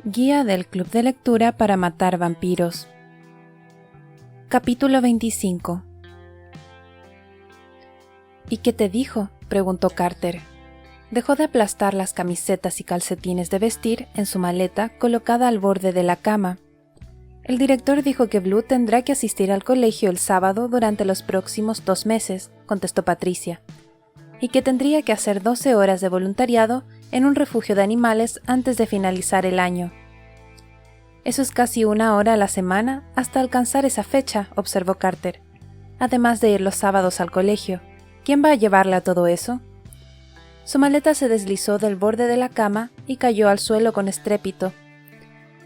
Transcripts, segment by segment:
Guía del Club de Lectura para matar vampiros. Capítulo 25. ¿Y qué te dijo?, preguntó Carter. Dejó de aplastar las camisetas y calcetines de vestir en su maleta colocada al borde de la cama. El director dijo que Blue tendrá que asistir al colegio el sábado durante los próximos 2 meses, contestó Patricia, y que tendría que hacer 12 horas de voluntariado en un refugio de animales antes de finalizar el año. Eso es casi 1 hora a la semana hasta alcanzar esa fecha, observó Carter. Además de ir los sábados al colegio, ¿quién va a llevarle a todo eso? Su maleta se deslizó del borde de la cama y cayó al suelo con estrépito.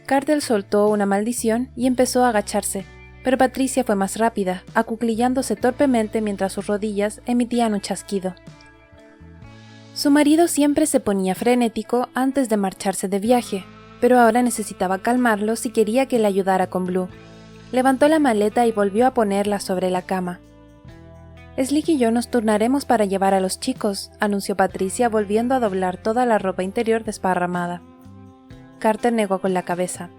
Carter soltó una maldición y empezó a agacharse, pero Patricia fue más rápida, acuclillándose torpemente mientras sus rodillas emitían un chasquido. Su marido siempre se ponía frenético antes de marcharse de viaje, pero ahora necesitaba calmarlo si quería que le ayudara con Blue. Levantó la maleta y volvió a ponerla sobre la cama. «Slick y yo nos turnaremos para llevar a los chicos», anunció Patricia volviendo a doblar toda la ropa interior desparramada. Carter negó con la cabeza.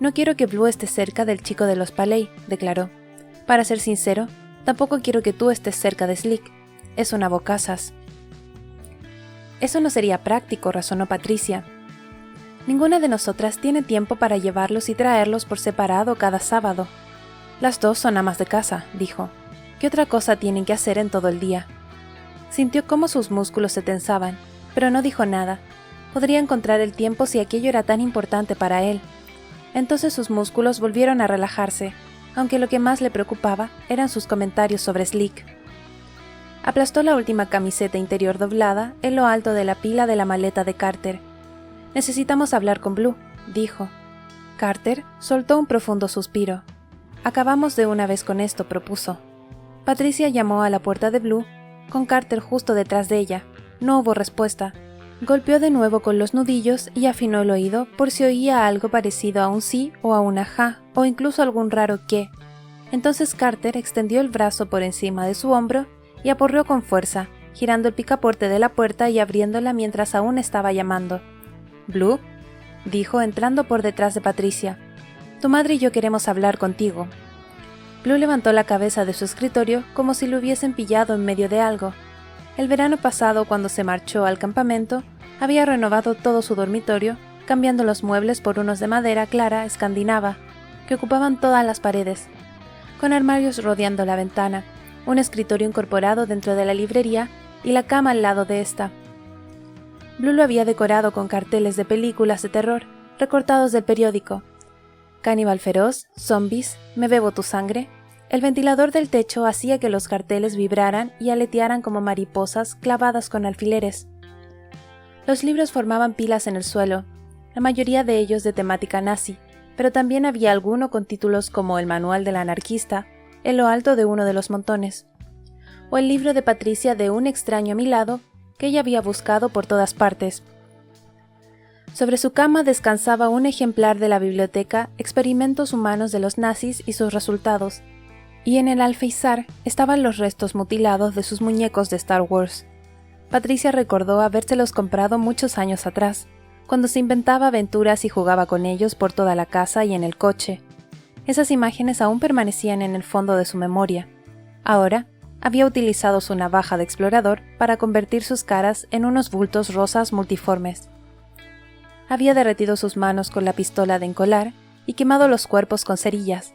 «No quiero que Blue esté cerca del chico de los Paley», declaró. «Para ser sincero, tampoco quiero que tú estés cerca de Slick. Es un abocazas». «Eso no sería práctico», razonó Patricia. «Ninguna de nosotras tiene tiempo para llevarlos y traerlos por separado cada sábado». «Las dos son amas de casa», dijo. «¿Qué otra cosa tienen que hacer en todo el día?» Sintió cómo sus músculos se tensaban, pero no dijo nada. Podría encontrar el tiempo si aquello era tan importante para él. Entonces sus músculos volvieron a relajarse, aunque lo que más le preocupaba eran sus comentarios sobre Slick. Aplastó la última camiseta interior doblada en lo alto de la pila de la maleta de Carter. «Necesitamos hablar con Blue», dijo. Carter soltó un profundo suspiro. «Acabamos de una vez con esto», propuso. Patricia llamó a la puerta de Blue, con Carter justo detrás de ella. No hubo respuesta. Golpeó de nuevo con los nudillos y afinó el oído por si oía algo parecido a un sí o a un ajá, o incluso algún raro qué. Entonces Carter extendió el brazo por encima de su hombro y aporreó con fuerza, girando el picaporte de la puerta y abriéndola mientras aún estaba llamando. «¿Blue?», dijo entrando por detrás de Patricia. «Tu madre y yo queremos hablar contigo». Blue levantó la cabeza de su escritorio como si lo hubiesen pillado en medio de algo. El verano pasado, cuando se marchó al campamento, había renovado todo su dormitorio, cambiando los muebles por unos de madera clara escandinava, que ocupaban todas las paredes, con armarios rodeando la ventana, un escritorio incorporado dentro de la librería y la cama al lado de esta. Blue lo había decorado con carteles de películas de terror, recortados del periódico. «Caníbal feroz», «Zombies», «Me bebo tu sangre». El ventilador del techo hacía que los carteles vibraran y aletearan como mariposas clavadas con alfileres. Los libros formaban pilas en el suelo, la mayoría de ellos de temática nazi, pero también había alguno con títulos como El manual del anarquista, en lo alto de uno de los montones, o el libro de Patricia de Un extraño a mi lado, que ella había buscado por todas partes. Sobre su cama descansaba un ejemplar de la biblioteca Experimentos humanos de los nazis y sus resultados, y en el alféizar estaban los restos mutilados de sus muñecos de Star Wars. Patricia recordó habérselos comprado muchos años atrás, cuando se inventaba aventuras y jugaba con ellos por toda la casa y en el coche. Esas imágenes aún permanecían en el fondo de su memoria. Ahora, había utilizado su navaja de explorador para convertir sus caras en unos bultos rosas multiformes. Había derretido sus manos con la pistola de encolar y quemado los cuerpos con cerillas.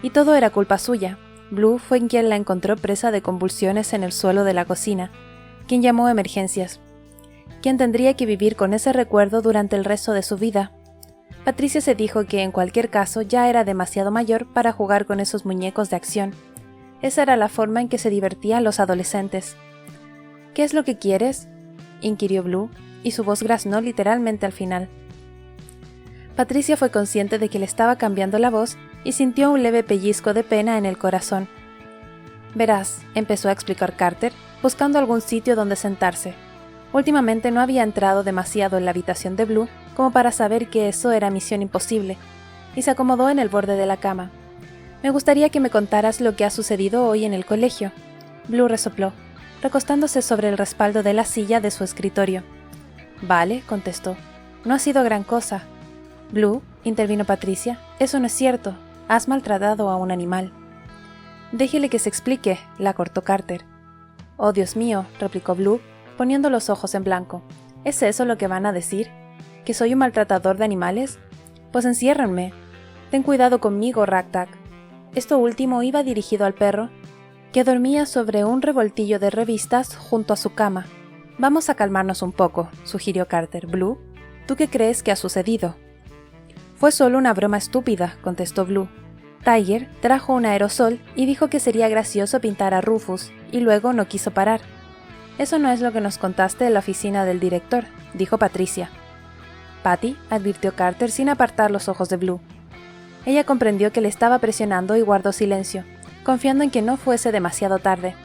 Y todo era culpa suya. Blue fue quien la encontró presa de convulsiones en el suelo de la cocina, quien llamó a emergencias, quien tendría que vivir con ese recuerdo durante el resto de su vida. Patricia se dijo que en cualquier caso ya era demasiado mayor para jugar con esos muñecos de acción. Esa era la forma en que se divertían los adolescentes. «¿Qué es lo que quieres?», inquirió Blue, y su voz graznó literalmente al final. Patricia fue consciente de que le estaba cambiando la voz y sintió un leve pellizco de pena en el corazón. «Verás», empezó a explicar Carter, buscando algún sitio donde sentarse. Últimamente no había entrado demasiado en la habitación de Blue como para saber que eso era misión imposible, y se acomodó en el borde de la cama. «Me gustaría que me contaras lo que ha sucedido hoy en el colegio». Blue resopló, recostándose sobre el respaldo de la silla de su escritorio. «Vale», contestó. «No ha sido gran cosa». Blue, intervino Patricia, eso no es cierto. Has maltratado a un animal. Déjele que se explique, la cortó Carter. Oh, Dios mío, replicó Blue, poniendo los ojos en blanco. ¿Es eso lo que van a decir? ¿Que soy un maltratador de animales? Pues enciérrenme. Ten cuidado conmigo, Ragtag. Esto último iba dirigido al perro, que dormía sobre un revoltillo de revistas junto a su cama. Vamos a calmarnos un poco, sugirió Carter. Blue, ¿tú qué crees que ha sucedido? Fue solo una broma estúpida, contestó Blue. Tiger trajo un aerosol y dijo que sería gracioso pintar a Rufus, y luego no quiso parar. Eso no es lo que nos contaste en la oficina del director, dijo Patricia. Patty, advirtió Carter sin apartar los ojos de Blue. Ella comprendió que le estaba presionando y guardó silencio, confiando en que no fuese demasiado tarde.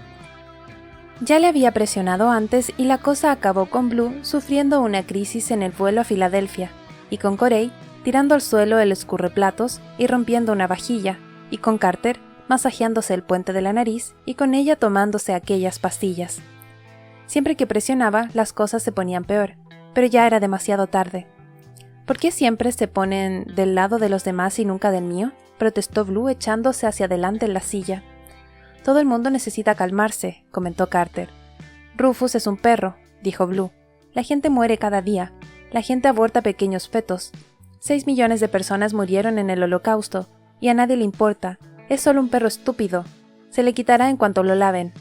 Ya le había presionado antes y la cosa acabó con Blue sufriendo una crisis en el vuelo a Filadelfia, y con Corey tirando al suelo el escurreplatos y rompiendo una vajilla, y con Carter masajeándose el puente de la nariz y con ella tomándose aquellas pastillas. Siempre que presionaba, las cosas se ponían peor, pero ya era demasiado tarde. ¿Por qué siempre se ponen del lado de los demás y nunca del mío?, protestó Blue echándose hacia adelante en la silla. Todo el mundo necesita calmarse, comentó Carter. Rufus es un perro, dijo Blue. La gente muere cada día. La gente aborta pequeños fetos. 6 millones de personas murieron en el Holocausto, y a nadie le importa. Es solo un perro estúpido. Se le quitará en cuanto lo laven.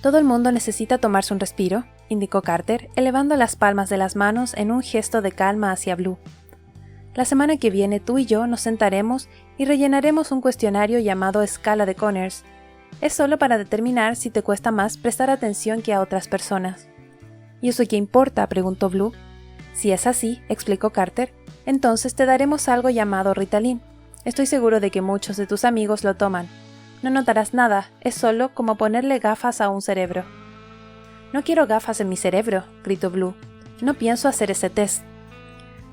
Todo el mundo necesita tomarse un respiro, indicó Carter, elevando las palmas de las manos en un gesto de calma hacia Blue. La semana que viene tú y yo nos sentaremos y rellenaremos un cuestionario llamado escala de Conners. Es solo para determinar si te cuesta más prestar atención que a otras personas. ¿Y eso qué importa?, preguntó Blue. Si es así, explicó Carter, entonces te daremos algo llamado Ritalin. Estoy seguro de que muchos de tus amigos lo toman. No notarás nada, es solo como ponerle gafas a un cerebro. No quiero gafas en mi cerebro, gritó Blue. No pienso hacer ese test.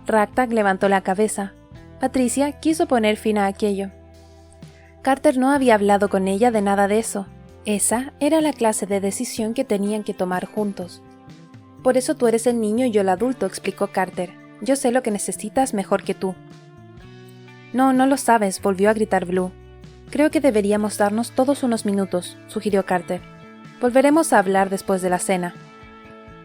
Ragtag levantó la cabeza. Patricia quiso poner fin a aquello. Carter no había hablado con ella de nada de eso. Esa era la clase de decisión que tenían que tomar juntos. Por eso tú eres el niño y yo el adulto, explicó Carter. Yo sé lo que necesitas mejor que tú. No, no lo sabes, volvió a gritar Blue. Creo que deberíamos darnos todos unos minutos, sugirió Carter. Volveremos a hablar después de la cena.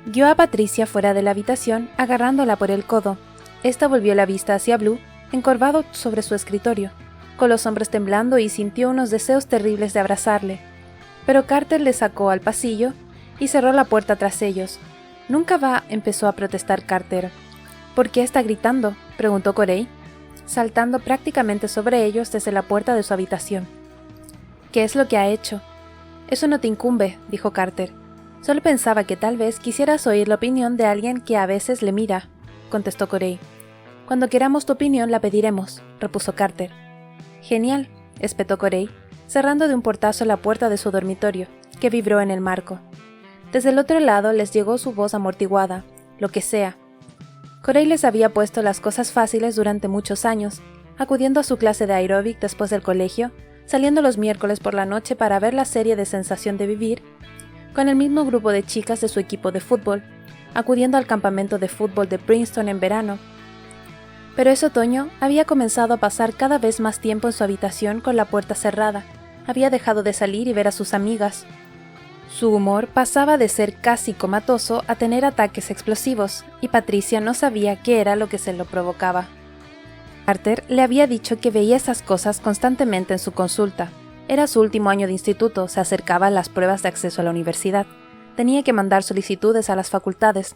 Guió a Patricia fuera de la habitación, agarrándola por el codo. Esta volvió la vista hacia Blue, encorvado sobre su escritorio, con los hombros temblando, y sintió unos deseos terribles de abrazarle. Pero Carter le sacó al pasillo y cerró la puerta tras ellos. «Nunca va», empezó a protestar Carter. «¿Por qué está gritando?», preguntó Corey, saltando prácticamente sobre ellos desde la puerta de su habitación. «¿Qué es lo que ha hecho?». «Eso no te incumbe», dijo Carter. «Solo pensaba que tal vez quisieras oír la opinión de alguien que a veces le mira», contestó Corey. «Cuando queramos tu opinión la pediremos», repuso Carter. «Genial», espetó Corey, cerrando de un portazo la puerta de su dormitorio, que vibró en el marco. Desde el otro lado les llegó su voz amortiguada. «Lo que sea». Corey les había puesto las cosas fáciles durante muchos años, acudiendo a su clase de aeróbic después del colegio, saliendo los miércoles por la noche para ver la serie de Sensación de Vivir, con el mismo grupo de chicas de su equipo de fútbol, acudiendo al campamento de fútbol de Princeton en verano. Pero ese otoño había comenzado a pasar cada vez más tiempo en su habitación con la puerta cerrada, había dejado de salir y ver a sus amigas. Su humor pasaba de ser casi comatoso a tener ataques explosivos, y Patricia no sabía qué era lo que se lo provocaba. Carter le había dicho que veía esas cosas constantemente en su consulta. Era su último año de instituto, se acercaban las pruebas de acceso a la universidad. Tenía que mandar solicitudes a las facultades.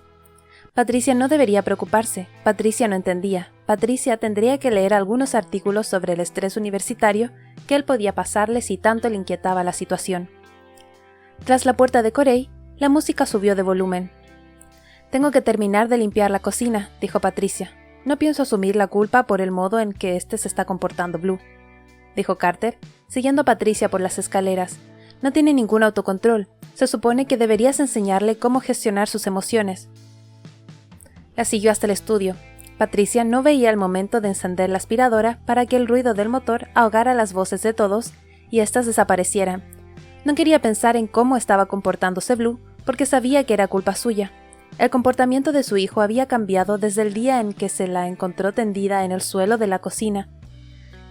Patricia no debería preocuparse, Patricia no entendía. Patricia tendría que leer algunos artículos sobre el estrés universitario que él podía pasarle si tanto le inquietaba la situación. Tras la puerta de Corey, la música subió de volumen. «Tengo que terminar de limpiar la cocina», dijo Patricia. «No pienso asumir la culpa por el modo en que se está comportando Blue», dijo Carter, siguiendo a Patricia por las escaleras. «No tiene ningún autocontrol. Se supone que deberías enseñarle cómo gestionar sus emociones». La siguió hasta el estudio. Patricia no veía el momento de encender la aspiradora para que el ruido del motor ahogara las voces de todos y éstas desaparecieran. No quería pensar en cómo estaba comportándose Blue, porque sabía que era culpa suya. El comportamiento de su hijo había cambiado desde el día en que se la encontró tendida en el suelo de la cocina.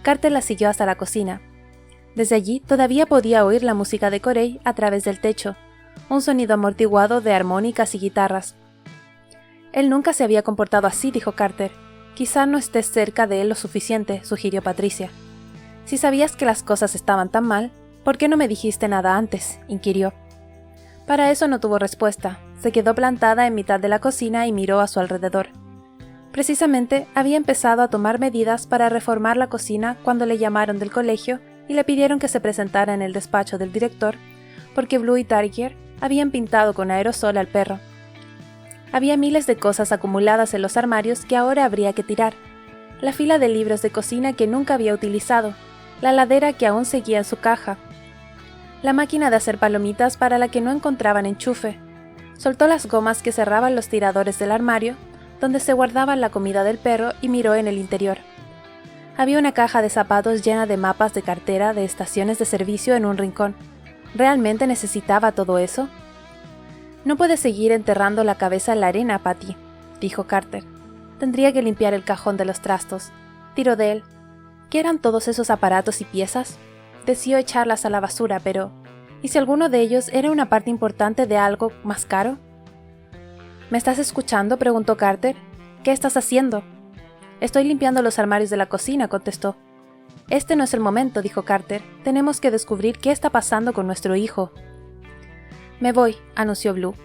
Carter la siguió hasta la cocina. Desde allí todavía podía oír la música de Corey a través del techo, un sonido amortiguado de armónicas y guitarras. Él nunca se había comportado así, dijo Carter. Quizá no estés cerca de él lo suficiente, sugirió Patricia. Si sabías que las cosas estaban tan mal, ¿por qué no me dijiste nada antes?, inquirió. Para eso no tuvo respuesta. Se quedó plantada en mitad de la cocina y miró a su alrededor. Precisamente había empezado a tomar medidas para reformar la cocina cuando le llamaron del colegio y le pidieron que se presentara en el despacho del director, porque Blue y Targier habían pintado con aerosol al perro. Había miles de cosas acumuladas en los armarios que ahora habría que tirar. La fila de libros de cocina que nunca había utilizado, la ladera que aún seguía en su caja, la máquina de hacer palomitas para la que no encontraban enchufe. Soltó las gomas que cerraban los tiradores del armario, donde se guardaba la comida del perro, y miró en el interior. Había una caja de zapatos llena de mapas de cartera de estaciones de servicio en un rincón. ¿Realmente necesitaba todo eso? No puedes seguir enterrando la cabeza en la arena, Patty, dijo Carter. Tendría que limpiar el cajón de los trastos. Tiró de él. ¿Qué eran todos esos aparatos y piezas? Deseó echarlas a la basura, pero ¿y si alguno de ellos era una parte importante de algo más caro? ¿Me estás escuchando?, preguntó Carter. ¿Qué estás haciendo? Estoy limpiando los armarios de la cocina, contestó. Este no es el momento, dijo Carter. Tenemos que descubrir qué está pasando con nuestro hijo. Me voy, anunció Blue.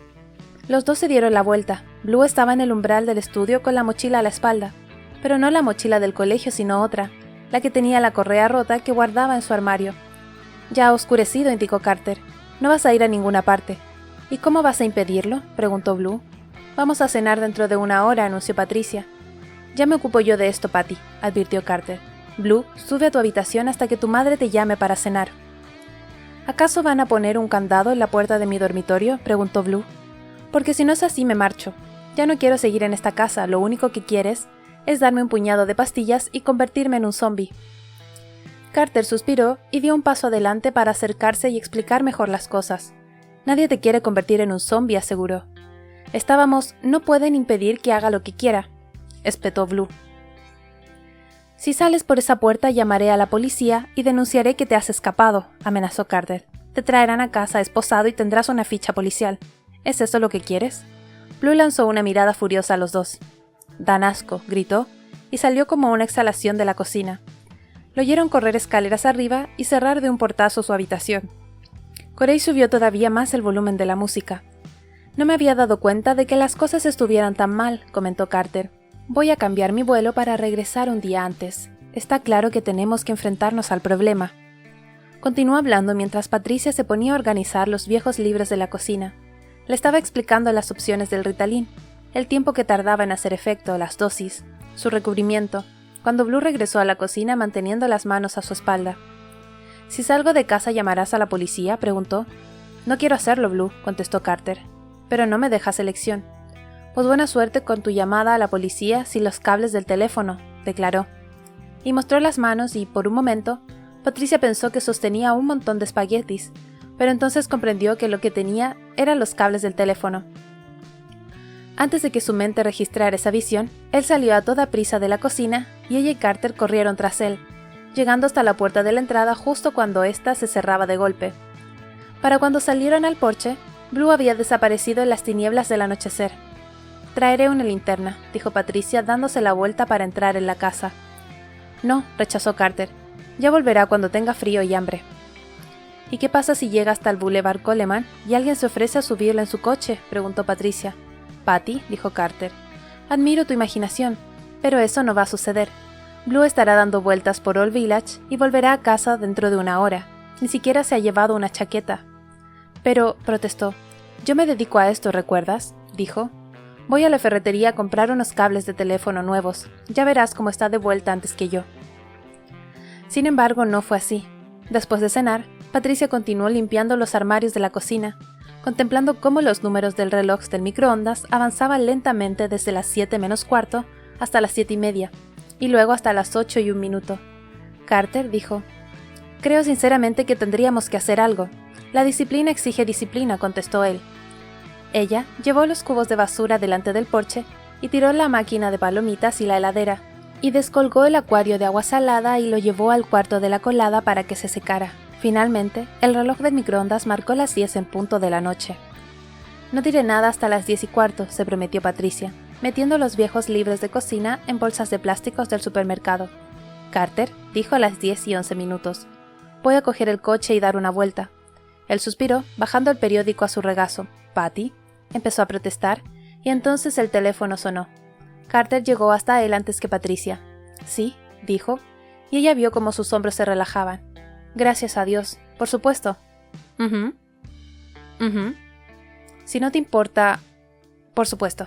Los dos se dieron la vuelta. Blue estaba en el umbral del estudio con la mochila a la espalda, pero no la mochila del colegio, sino otra, la que tenía la correa rota que guardaba en su armario. Ya ha oscurecido, indicó Carter. No vas a ir a ninguna parte. ¿Y cómo vas a impedirlo?, preguntó Blue. Vamos a cenar dentro de 1 hora, anunció Patricia. Ya me ocupo yo de esto, Patty, advirtió Carter. Blue, sube a tu habitación hasta que tu madre te llame para cenar. ¿Acaso van a poner un candado en la puerta de mi dormitorio?, preguntó Blue. Porque si no es así me marcho. Ya no quiero seguir en esta casa, lo único que quieres es darme un puñado de pastillas y convertirme en un zombie. Carter suspiró y dio un paso adelante para acercarse y explicar mejor las cosas. Nadie te quiere convertir en un zombie, aseguró. No pueden impedir que haga lo que quiera, espetó Blue. Si sales por esa puerta llamaré a la policía y denunciaré que te has escapado, amenazó Carter. Te traerán a casa esposado y tendrás una ficha policial. ¿Es eso lo que quieres? Blue lanzó una mirada furiosa a los dos. Dan asco, gritó, y salió como una exhalación de la cocina. Lo oyeron correr escaleras arriba y cerrar de un portazo su habitación. Corey subió todavía más el volumen de la música. No me había dado cuenta de que las cosas estuvieran tan mal, comentó Carter. Voy a cambiar mi vuelo para regresar un día antes. Está claro que tenemos que enfrentarnos al problema. Continuó hablando mientras Patricia se ponía a organizar los viejos libros de la cocina. Le estaba explicando las opciones del Ritalin, el tiempo que tardaba en hacer efecto, las dosis, su recubrimiento, cuando Blue regresó a la cocina manteniendo las manos a su espalda. «Si salgo de casa, ¿llamarás a la policía?», preguntó. «No quiero hacerlo, Blue», contestó Carter. «Pero no me dejas elección». «Pues buena suerte con tu llamada a la policía sin los cables del teléfono», declaró. Y mostró las manos y, por un momento, Patricia pensó que sostenía un montón de espaguetis, pero entonces comprendió que lo que tenía eran los cables del teléfono. Antes de que su mente registrara esa visión, él salió a toda prisa de la cocina y ella y Carter corrieron tras él, llegando hasta la puerta de la entrada justo cuando ésta se cerraba de golpe. Para cuando salieron al porche, Blue había desaparecido en las tinieblas del anochecer. «Traeré una linterna», dijo Patricia dándose la vuelta para entrar en la casa. «No», rechazó Carter. «Ya volverá cuando tenga frío y hambre». «¿Y qué pasa si llega hasta el Boulevard Coleman y alguien se ofrece a subirla en su coche?», preguntó Patricia. «Patty», dijo Carter, «admiro tu imaginación, pero eso no va a suceder. Blue estará dando vueltas por Old Village y volverá a casa dentro de 1 hora. Ni siquiera se ha llevado una chaqueta». «Pero», protestó, «yo me dedico a esto, ¿recuerdas?», dijo. «Voy a la ferretería a comprar unos cables de teléfono nuevos. Ya verás cómo está de vuelta antes que yo». Sin embargo, no fue así. Después de cenar, Patricia continuó limpiando los armarios de la cocina, contemplando cómo los números del reloj del microondas avanzaban lentamente desde las 7:45 hasta las 7:30, y luego hasta las 8:01. Carter dijo: «Creo sinceramente que tendríamos que hacer algo. La disciplina exige disciplina», contestó él. Ella llevó los cubos de basura delante del porche y tiró la máquina de palomitas y la heladera, y descolgó el acuario de agua salada y lo llevó al cuarto de la colada para que se secara. Finalmente, el reloj del microondas marcó las 10 en punto de la noche. No diré nada hasta las 10:15, se prometió Patricia, metiendo los viejos libros de cocina en bolsas de plásticos del supermercado. Carter dijo a las 10:11. Voy a coger el coche y dar una vuelta. Él suspiró, bajando el periódico a su regazo. Patty empezó a protestar, y entonces el teléfono sonó. Carter llegó hasta él antes que Patricia. Sí, dijo, y ella vio cómo sus hombros se relajaban. Gracias a Dios, por supuesto. Si no te importa... Por supuesto.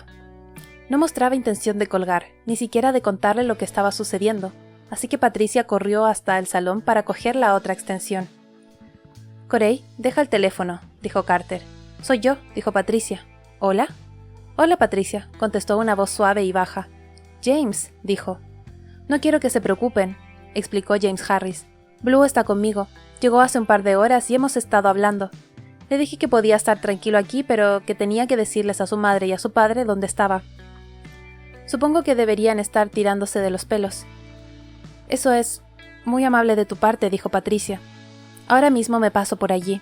No mostraba intención de colgar, ni siquiera de contarle lo que estaba sucediendo, así que Patricia corrió hasta el salón para coger la otra extensión. Corey, deja el teléfono, dijo Carter. Soy yo, dijo Patricia. ¿Hola? Hola, Patricia, contestó una voz suave y baja. James, dijo. No quiero que se preocupen, explicó James Harris. Blue está conmigo. Llegó hace un par de horas y hemos estado hablando. Le dije que podía estar tranquilo aquí, pero que tenía que decirles a su madre y a su padre dónde estaba. Supongo que deberían estar tirándose de los pelos. Eso es muy amable de tu parte, dijo Patricia. Ahora mismo me paso por allí.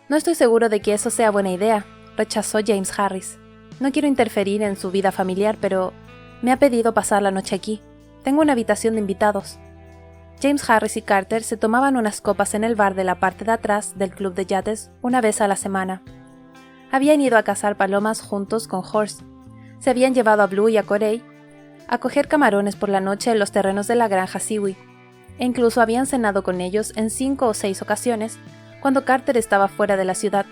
No estoy seguro de que eso sea buena idea, rechazó James Harris. No quiero interferir en su vida familiar, pero me ha pedido pasar la noche aquí. Tengo una habitación de invitados. James Harris y Carter se tomaban unas copas en el bar de la parte de atrás del club de yates una vez a la semana. Habían ido a cazar palomas juntos con Horst. Se habían llevado a Blue y a Corey a coger camarones por la noche en los terrenos de la granja Seaway, e incluso habían cenado con ellos en 5 o 6 ocasiones cuando Carter estaba fuera de la ciudad,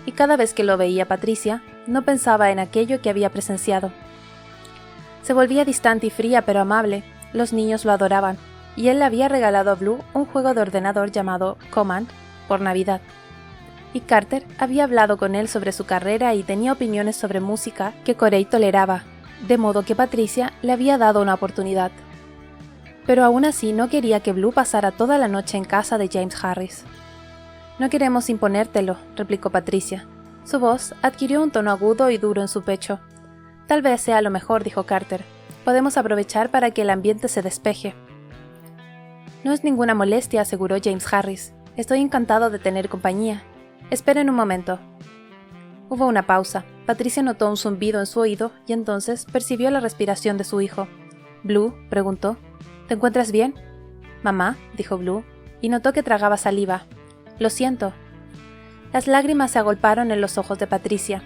y cada vez que lo veía Patricia, no pensaba en aquello que había presenciado. Se volvía distante y fría pero amable, los niños lo adoraban, y él le había regalado a Blue un juego de ordenador llamado Command por Navidad. Y Carter había hablado con él sobre su carrera y tenía opiniones sobre música que Corey toleraba, de modo que Patricia le había dado una oportunidad. Pero aún así no quería que Blue pasara toda la noche en casa de James Harris. No queremos imponértelo, replicó Patricia. Su voz adquirió un tono agudo y duro en su pecho. Tal vez sea lo mejor, dijo Carter. Podemos aprovechar para que el ambiente se despeje. No es ninguna molestia, aseguró James Harris. Estoy encantado de tener compañía. Esperen un momento. Hubo una pausa. Patricia notó un zumbido en su oído y entonces percibió la respiración de su hijo. «Blue», preguntó, «¿te encuentras bien?» «Mamá», dijo Blue, y notó que tragaba saliva. «Lo siento». Las lágrimas se agolparon en los ojos de Patricia.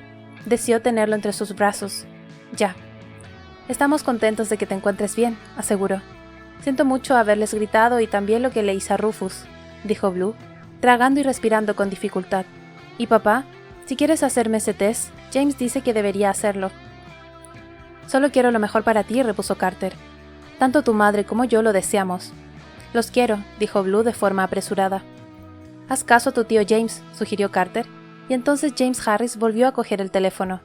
Deseó tenerlo entre sus brazos. «Ya». «Estamos contentos de que te encuentres bien», aseguró. «Siento mucho haberles gritado y también lo que le hice a Rufus», dijo Blue, tragando y respirando con dificultad. «¿Y papá? Si quieres hacerme ese test, James dice que debería hacerlo». «Solo quiero lo mejor para ti», repuso Carter. «Tanto tu madre como yo lo deseamos». «Los quiero», dijo Blue de forma apresurada. «Haz caso a tu tío James», sugirió Carter, y entonces James Harris volvió a coger el teléfono.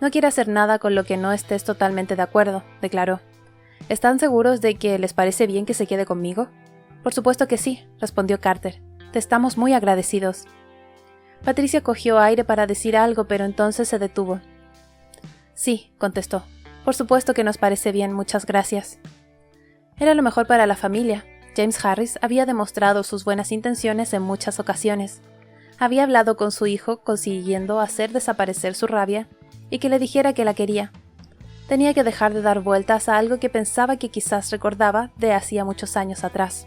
«No quiere hacer nada con lo que no estés totalmente de acuerdo», declaró. «¿Están seguros de que les parece bien que se quede conmigo?» «Por supuesto que sí», respondió Carter. «Te estamos muy agradecidos». Patricia cogió aire para decir algo, pero entonces se detuvo. «Sí», contestó. «Por supuesto que nos parece bien, muchas gracias». Era lo mejor para la familia. James Harris había demostrado sus buenas intenciones en muchas ocasiones. Había hablado con su hijo consiguiendo hacer desaparecer su rabia y que le dijera que la quería. Tenía que dejar de dar vueltas a algo que pensaba que quizás recordaba de hacía muchos años atrás.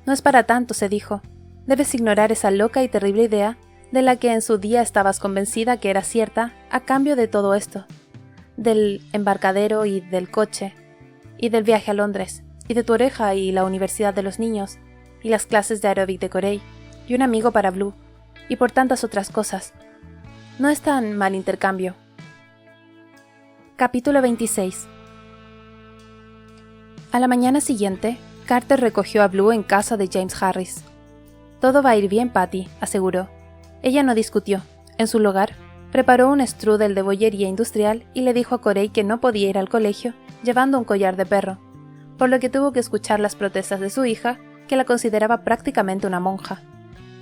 «No es para tanto», se dijo. «Debes ignorar esa loca y terrible idea de la que en su día estabas convencida que era cierta a cambio de todo esto. Del embarcadero y del coche, y del viaje a Londres, y de tu oreja y la universidad de los niños, y las clases de aeróbic de Corey, y un amigo para Blue, y por tantas otras cosas. No es tan mal intercambio». Capítulo 26. A la mañana siguiente, Carter recogió a Blue en casa de James Harris. «Todo va a ir bien, Patty», aseguró. Ella no discutió. En su lugar, preparó un strudel de bollería industrial y le dijo a Corey que no podía ir al colegio llevando un collar de perro, por lo que tuvo que escuchar las protestas de su hija, que la consideraba prácticamente una monja.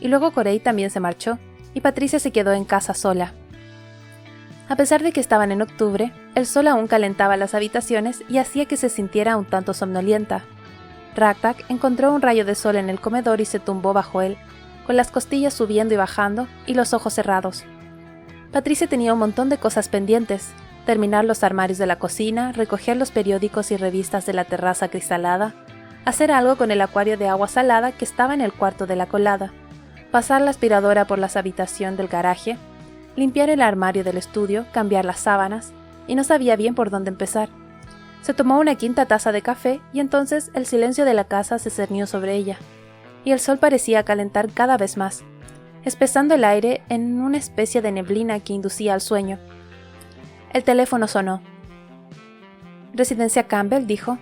Y luego Corey también se marchó, y Patricia se quedó en casa sola. A pesar de que estaban en octubre, el sol aún calentaba las habitaciones y hacía que se sintiera un tanto somnolienta. Ragtag encontró un rayo de sol en el comedor y se tumbó bajo él, con las costillas subiendo y bajando y los ojos cerrados. Patricia tenía un montón de cosas pendientes: terminar los armarios de la cocina, recoger los periódicos y revistas de la terraza acristalada, hacer algo con el acuario de agua salada que estaba en el cuarto de la colada, pasar la aspiradora por las habitaciones del garaje, limpiar el armario del estudio, cambiar las sábanas, y no sabía bien por dónde empezar. Se tomó una quinta taza de café y entonces el silencio de la casa se cernió sobre ella, y el sol parecía calentar cada vez más, espesando el aire en una especie de neblina que inducía al sueño. El teléfono sonó. «Residencia Campbell», dijo.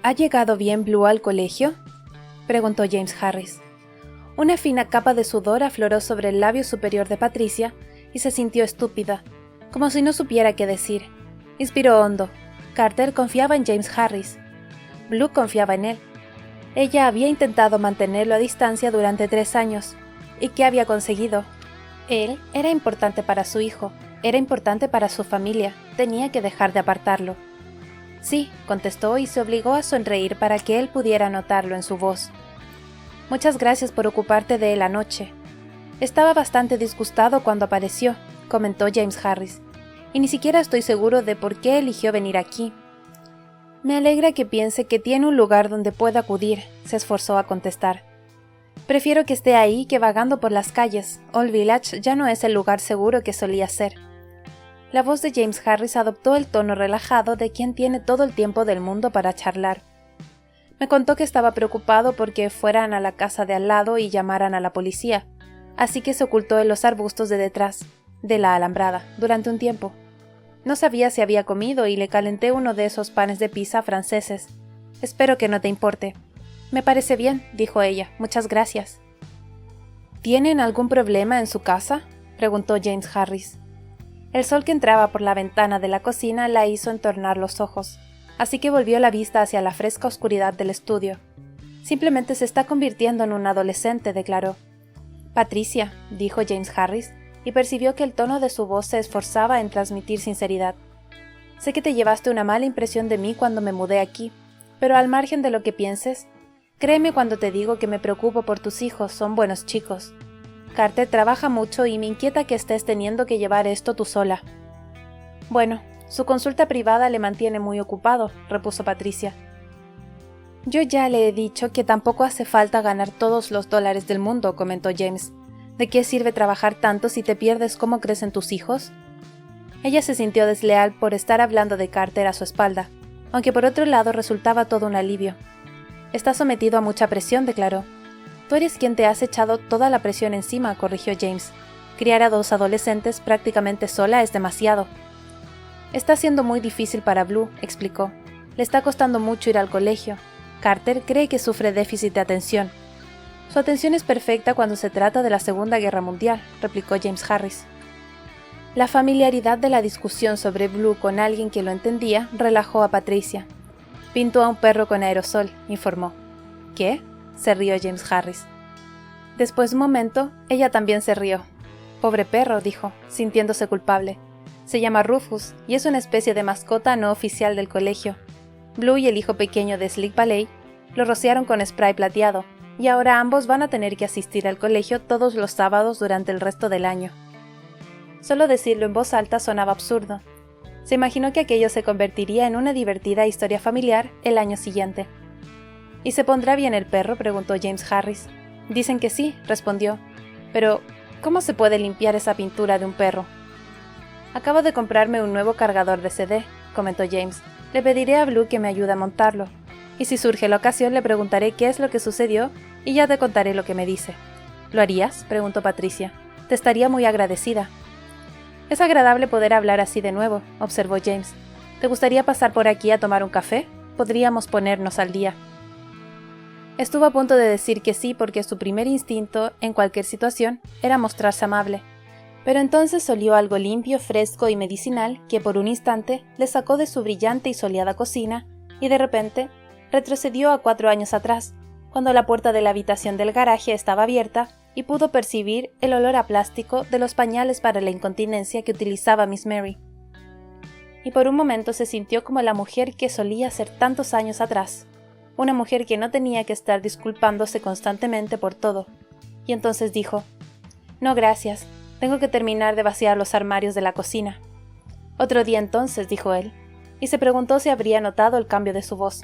«¿Ha llegado bien Blue al colegio?», preguntó James Harris. Una fina capa de sudor afloró sobre el labio superior de Patricia y se sintió estúpida, como si no supiera qué decir. Inspiró hondo. Carter confiaba en James Harris. Blue confiaba en él. Ella había intentado mantenerlo a distancia durante 3 años. ¿Y qué había conseguido? Él era importante para su hijo, era importante para su familia, tenía que dejar de apartarlo. «Sí», contestó y se obligó a sonreír para que él pudiera notarlo en su voz. «Muchas gracias por ocuparte de él anoche. Estaba bastante disgustado cuando apareció», comentó James Harris, «y ni siquiera estoy seguro de por qué eligió venir aquí». «Me alegra que piense que tiene un lugar donde pueda acudir», se esforzó a contestar. «Prefiero que esté ahí que vagando por las calles. Old Village ya no es el lugar seguro que solía ser». La voz de James Harris adoptó el tono relajado de quien tiene todo el tiempo del mundo para charlar. «Me contó que estaba preocupado porque fueran a la casa de al lado y llamaran a la policía, así que se ocultó en los arbustos de detrás, de la alambrada, durante un tiempo. No sabía si había comido y le calenté uno de esos panes de pizza franceses. Espero que no te importe». «Me parece bien», dijo ella, «muchas gracias». «¿Tienen algún problema en su casa?», preguntó James Harris. El sol que entraba por la ventana de la cocina la hizo entornar los ojos, así que volvió la vista hacia la fresca oscuridad del estudio. «Simplemente se está convirtiendo en un adolescente», declaró. «Patricia», dijo James Harris, y percibió que el tono de su voz se esforzaba en transmitir sinceridad. «Sé que te llevaste una mala impresión de mí cuando me mudé aquí, pero al margen de lo que pienses, créeme cuando te digo que me preocupo por tus hijos, son buenos chicos. Carter trabaja mucho y me inquieta que estés teniendo que llevar esto tú sola». «Bueno, su consulta privada le mantiene muy ocupado», repuso Patricia. «Yo ya le he dicho que tampoco hace falta ganar todos los dólares del mundo», comentó James. «¿De qué sirve trabajar tanto si te pierdes cómo crecen tus hijos?». Ella se sintió desleal por estar hablando de Carter a su espalda, aunque por otro lado resultaba todo un alivio. «Estás sometido a mucha presión», declaró. «Tú eres quien te has echado toda la presión encima», corrigió James. «Criar a 2 adolescentes prácticamente sola es demasiado». «Está siendo muy difícil para Blue», explicó. «Le está costando mucho ir al colegio. Carter cree que sufre déficit de atención». «Su atención es perfecta cuando se trata de la Segunda Guerra Mundial», replicó James Harris. La familiaridad de la discusión sobre Blue con alguien que lo entendía relajó a Patricia. «Pintó a un perro con aerosol», informó. «¿Qué?», se rió James Harris. Después de un momento, ella también se rió. «Pobre perro», dijo, sintiéndose culpable. «Se llama Rufus y es una especie de mascota no oficial del colegio. Blue y el hijo pequeño de Slick Valley lo rociaron con spray plateado, y ahora ambos van a tener que asistir al colegio todos los sábados durante el resto del año». Solo decirlo en voz alta sonaba absurdo. Se imaginó que aquello se convertiría en una divertida historia familiar el año siguiente. «¿Y se pondrá bien el perro?», preguntó James Harris. «Dicen que sí», respondió. «Pero, ¿cómo se puede limpiar esa pintura de un perro?». «Acabo de comprarme un nuevo cargador de CD», comentó James. «Le pediré a Blue que me ayude a montarlo. Y si surge la ocasión le preguntaré qué es lo que sucedió y ya te contaré lo que me dice». «¿Lo harías?», preguntó Patricia. «Te estaría muy agradecida». «Es agradable poder hablar así de nuevo», observó James. «¿Te gustaría pasar por aquí a tomar un café? Podríamos ponernos al día». Estuvo a punto de decir que sí porque su primer instinto, en cualquier situación, era mostrarse amable. Pero entonces olió algo limpio, fresco y medicinal que por un instante le sacó de su brillante y soleada cocina y de repente retrocedió a 4 años atrás, cuando la puerta de la habitación del garaje estaba abierta y pudo percibir el olor a plástico de los pañales para la incontinencia que utilizaba Miss Mary. Y por un momento se sintió como la mujer que solía ser tantos años atrás, una mujer que no tenía que estar disculpándose constantemente por todo. Y entonces dijo: «No, gracias, tengo que terminar de vaciar los armarios de la cocina». «Otro día entonces», dijo él, y se preguntó si habría notado el cambio de su voz.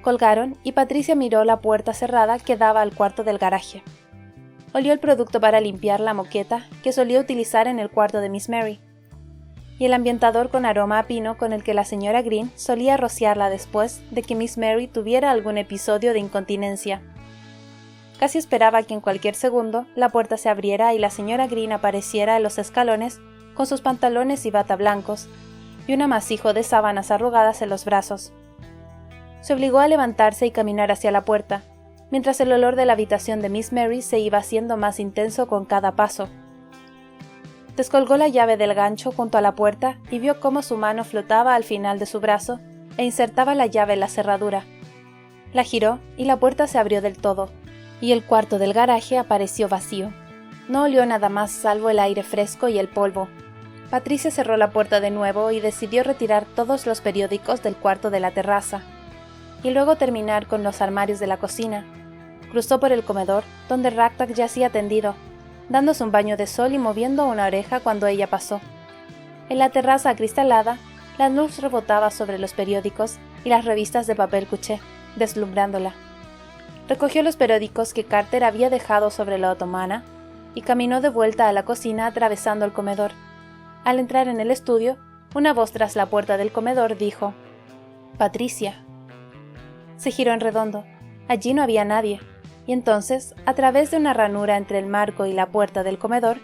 Colgaron y Patricia miró la puerta cerrada que daba al cuarto del garaje. Olió el producto para limpiar la moqueta que solía utilizar en el cuarto de Miss Mary, y el ambientador con aroma a pino con el que la señora Green solía rociarla después de que Miss Mary tuviera algún episodio de incontinencia. Casi esperaba que en cualquier segundo la puerta se abriera y la señora Green apareciera en los escalones con sus pantalones y bata blancos y un amasijo de sábanas arrugadas en los brazos. Se obligó a levantarse y caminar hacia la puerta, mientras el olor de la habitación de Miss Mary se iba haciendo más intenso con cada paso. Descolgó la llave del gancho junto a la puerta y vio cómo su mano flotaba al final de su brazo e insertaba la llave en la cerradura. La giró y la puerta se abrió del todo, y el cuarto del garaje apareció vacío. No olió nada más salvo el aire fresco y el polvo. Patricia cerró la puerta de nuevo y decidió retirar todos los periódicos del cuarto de la terraza, y luego terminar con los armarios de la cocina. Cruzó por el comedor, donde Ragtag yacía tendido, dándose un baño de sol y moviendo una oreja cuando ella pasó. En la terraza acristalada, la luz rebotaba sobre los periódicos y las revistas de papel cuché, deslumbrándola. Recogió los periódicos que Carter había dejado sobre la otomana y caminó de vuelta a la cocina atravesando el comedor. Al entrar en el estudio, una voz tras la puerta del comedor dijo: «Patricia». Se giró en redondo. Allí no había nadie, y entonces, a través de una ranura entre el marco y la puerta del comedor,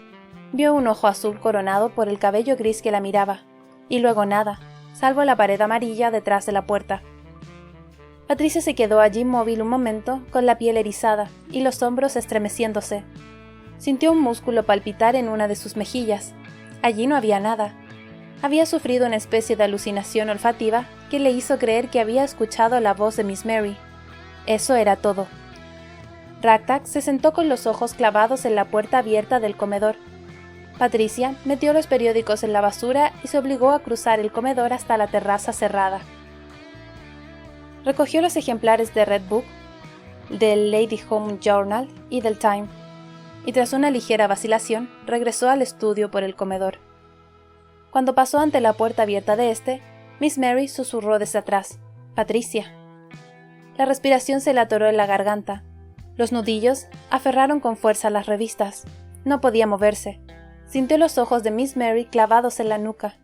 vio un ojo azul coronado por el cabello gris que la miraba, y luego nada, salvo la pared amarilla detrás de la puerta. Patricia se quedó allí inmóvil un momento, con la piel erizada y los hombros estremeciéndose. Sintió un músculo palpitar en una de sus mejillas. Allí no había nada. Había sufrido una especie de alucinación olfativa que le hizo creer que había escuchado la voz de Miss Mary. Eso era todo. Ragtag se sentó con los ojos clavados en la puerta abierta del comedor. Patricia metió los periódicos en la basura y se obligó a cruzar el comedor hasta la terraza cerrada. Recogió los ejemplares de Red Book, del Lady Home Journal y del Time, y tras una ligera vacilación, regresó al estudio por el comedor. Cuando pasó ante la puerta abierta de este, Miss Mary susurró desde atrás: «Patricia». La respiración se le atoró en la garganta. Los nudillos aferraron con fuerza las revistas. No podía moverse. Sintió los ojos de Miss Mary clavados en la nuca.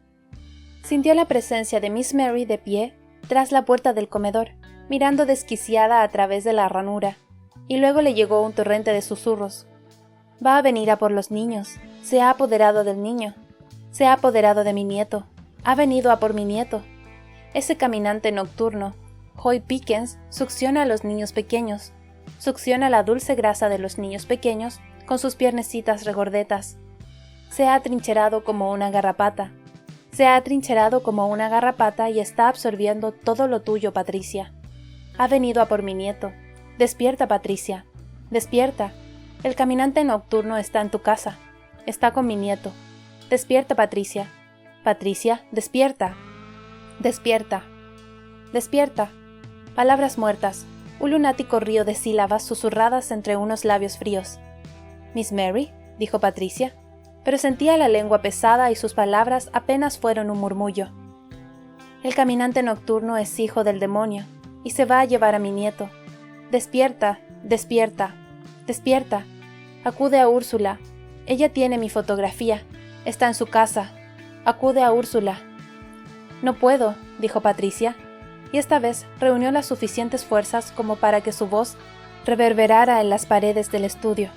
Sintió la presencia de Miss Mary de pie tras la puerta del comedor, mirando desquiciada a través de la ranura, y luego le llegó un torrente de susurros. «Va a venir a por los niños. Se ha apoderado del niño. Se ha apoderado de mi nieto. Ha venido a por mi nieto. Ese caminante nocturno, Hoy Pickens, succiona a los niños pequeños. Succiona la dulce grasa de los niños pequeños con sus piernecitas regordetas. Se ha atrincherado como una garrapata. Se ha atrincherado como una garrapata y está absorbiendo todo lo tuyo, Patricia. Ha venido a por mi nieto. Despierta, Patricia. Despierta. El caminante nocturno está en tu casa. Está con mi nieto. Despierta, Patricia. Patricia, despierta. Despierta. Despierta». Palabras muertas, un lunático río de sílabas susurradas entre unos labios fríos. «Miss Mary», dijo Patricia, pero sentía la lengua pesada y sus palabras apenas fueron un murmullo. «El caminante nocturno es hijo del demonio, y se va a llevar a mi nieto. Despierta, despierta, despierta. Acude a Úrsula. Ella tiene mi fotografía. Está en su casa. Acude a Úrsula». «No puedo», dijo Patricia, y esta vez reunió las suficientes fuerzas como para que su voz reverberara en las paredes del estudio.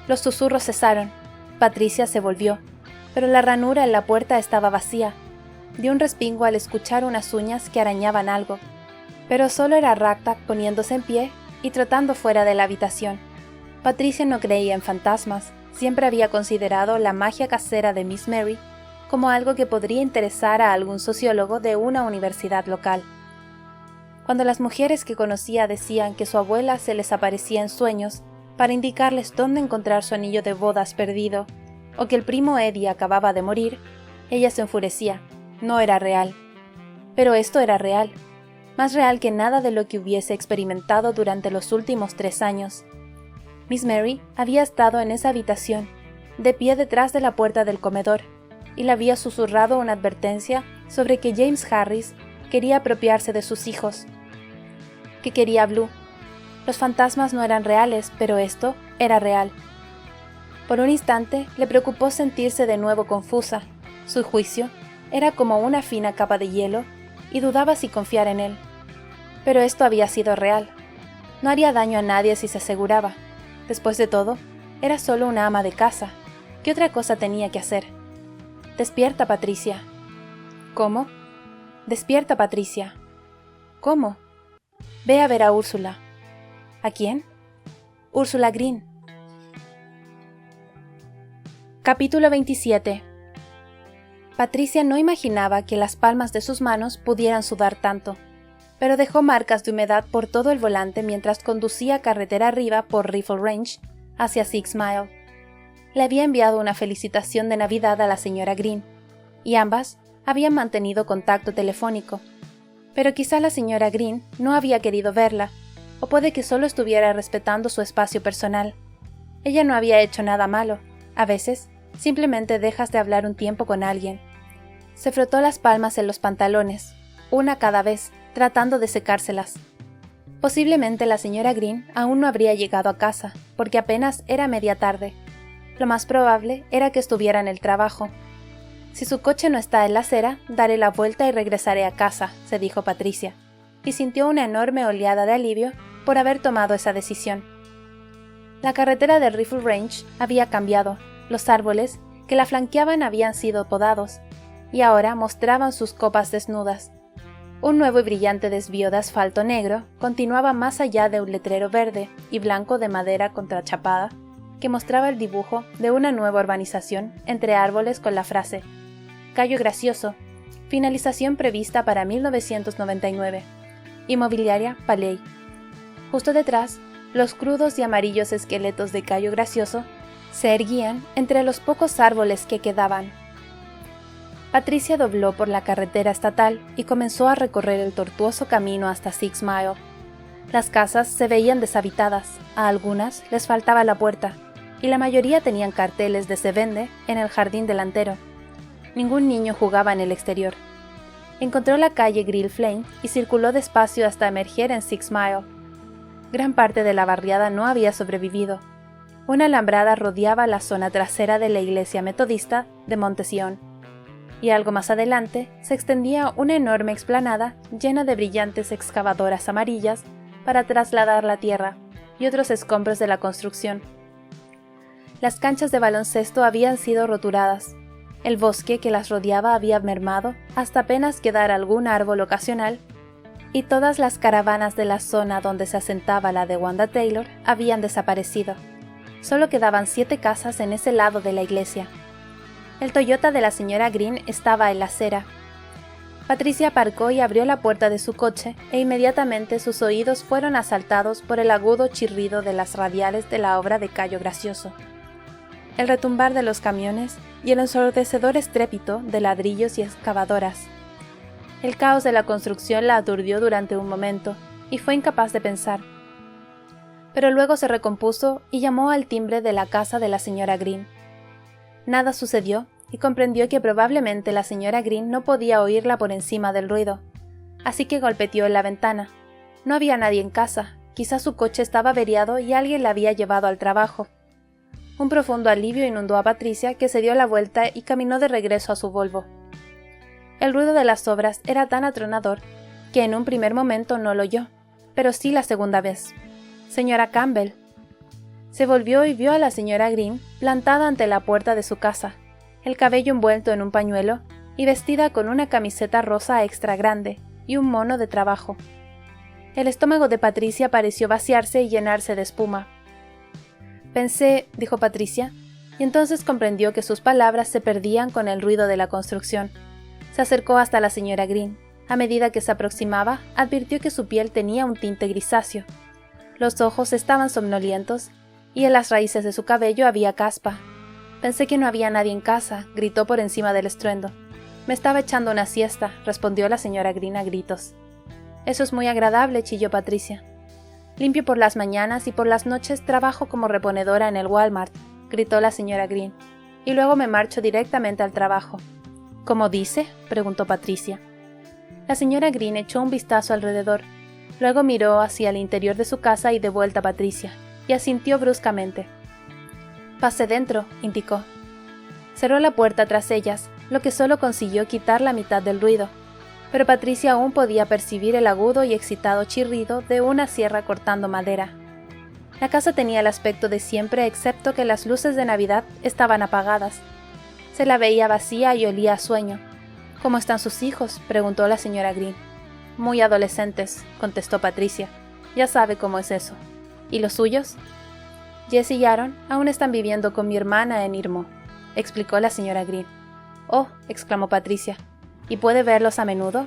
Los susurros cesaron. Patricia se volvió, pero la ranura en la puerta estaba vacía. Dio un respingo al escuchar unas uñas que arañaban algo, pero solo era Ragtag poniéndose en pie y trotando fuera de la habitación. Patricia no creía en fantasmas, siempre había considerado la magia casera de Miss Mary como algo que podría interesar a algún sociólogo de una universidad local. Cuando las mujeres que conocía decían que su abuela se les aparecía en sueños, para indicarles dónde encontrar su anillo de bodas perdido, o que el primo Eddie acababa de morir, ella se enfurecía. No era real. Pero esto era real, más real que nada de lo que hubiese experimentado durante los últimos 3 años. Miss Mary había estado en esa habitación, de pie detrás de la puerta del comedor, y le había susurrado una advertencia sobre que James Harris quería apropiarse de sus hijos. ¿Qué quería Blue? Los fantasmas no eran reales, pero esto era real. Por un instante le preocupó sentirse de nuevo confusa. Su juicio era como una fina capa de hielo, y dudaba si confiar en él. Pero esto había sido real. No haría daño a nadie si se aseguraba. Después de todo, era solo una ama de casa. ¿Qué otra cosa tenía que hacer? «Despierta, Patricia». «¿Cómo?» «Despierta, Patricia». «¿Cómo?» «Ve a ver a Úrsula». «¿A quién?» «Úrsula Green». Capítulo 27. Patricia no imaginaba que las palmas de sus manos pudieran sudar tanto, pero dejó marcas de humedad por todo el volante mientras conducía carretera arriba por Rifle Range hacia 6 Mile. Le había enviado una felicitación de Navidad a la señora Green, y ambas habían mantenido contacto telefónico. Pero quizá la señora Green no había querido verla, o puede que solo estuviera respetando su espacio personal. Ella no había hecho nada malo. A veces, simplemente dejas de hablar un tiempo con alguien. Se frotó las palmas en los pantalones, una cada vez, tratando de secárselas. Posiblemente la señora Green aún no habría llegado a casa, porque apenas era media tarde. Lo más probable era que estuviera en el trabajo. «Si su coche no está en la acera, daré la vuelta y regresaré a casa», se dijo Patricia, y sintió una enorme oleada de alivio por haber tomado esa decisión. La carretera de Rifle Range había cambiado. Los árboles que la flanqueaban habían sido podados, y ahora mostraban sus copas desnudas. Un nuevo y brillante desvío de asfalto negro continuaba más allá de un letrero verde y blanco de madera contrachapada que mostraba el dibujo de una nueva urbanización entre árboles con la frase «Cayo Gracioso, finalización prevista para 1999, Inmobiliaria Paley». Justo detrás, los crudos y amarillos esqueletos de Cayo Gracioso se erguían entre los pocos árboles que quedaban. Patricia dobló por la carretera estatal y comenzó a recorrer el tortuoso camino hasta 6 Mile. Las casas se veían deshabitadas, a algunas les faltaba la puerta, y la mayoría tenían carteles de «Se vende» en el jardín delantero. Ningún niño jugaba en el exterior. Encontró la calle Grill Flame y circuló despacio hasta emerger en 6 Mile. Gran parte de la barriada no había sobrevivido. Una alambrada rodeaba la zona trasera de la iglesia metodista de Monte Sion, y algo más adelante se extendía una enorme explanada llena de brillantes excavadoras amarillas para trasladar la tierra y otros escombros de la construcción. Las canchas de baloncesto habían sido roturadas. El bosque que las rodeaba había mermado hasta apenas quedar algún árbol ocasional, y todas las caravanas de la zona donde se asentaba la de Wanda Taylor habían desaparecido. Solo quedaban 7 casas en ese lado de la iglesia. El Toyota de la señora Green estaba en la acera. Patricia aparcó y abrió la puerta de su coche, e inmediatamente sus oídos fueron asaltados por el agudo chirrido de las radiales de la obra de Cayo Gracioso, el retumbar de los camiones y el ensordecedor estrépito de ladrillos y excavadoras. El caos de la construcción la aturdió durante un momento, y fue incapaz de pensar. Pero luego se recompuso y llamó al timbre de la casa de la señora Green. Nada sucedió, y comprendió que probablemente la señora Green no podía oírla por encima del ruido. Así que golpeteó en la ventana. No había nadie en casa, quizá su coche estaba averiado y alguien la había llevado al trabajo. Un profundo alivio inundó a Patricia, que se dio la vuelta y caminó de regreso a su Volvo. El ruido de las obras era tan atronador que en un primer momento no lo oyó, pero sí la segunda vez. «Señora Campbell». Se volvió y vio a la señora Green plantada ante la puerta de su casa, el cabello envuelto en un pañuelo y vestida con una camiseta rosa extra grande y un mono de trabajo. El estómago de Patricia pareció vaciarse y llenarse de espuma. «Pensé», dijo Patricia, y entonces comprendió que sus palabras se perdían con el ruido de la construcción. Se acercó hasta la señora Green. A medida que se aproximaba, advirtió que su piel tenía un tinte grisáceo. Los ojos estaban somnolientos, y en las raíces de su cabello había caspa. Pensé que no había nadie en casa, gritó por encima del estruendo. Me estaba echando una siesta, respondió la señora Green a gritos. Eso es muy agradable, chilló Patricia. Limpio por las mañanas y por las noches trabajo como reponedora en el Walmart, gritó la señora Green, y luego me marcho directamente al trabajo. ¿Cómo dice?, preguntó Patricia. La señora Green echó un vistazo alrededor, luego miró hacia el interior de su casa y de vuelta a Patricia, y asintió bruscamente. Pase dentro, indicó. Cerró la puerta tras ellas, lo que solo consiguió quitar la mitad del ruido, pero Patricia aún podía percibir el agudo y excitado chirrido de una sierra cortando madera. La casa tenía el aspecto de siempre excepto que las luces de Navidad estaban apagadas. Se la veía vacía y olía a sueño. ¿Cómo están sus hijos?, preguntó la señora Green. Muy adolescentes, contestó Patricia. Ya sabe cómo es eso. ¿Y los suyos? Jess y Aaron aún están viviendo con mi hermana en Irmo, explicó la señora Green. Oh, exclamó Patricia. ¿Y puede verlos a menudo?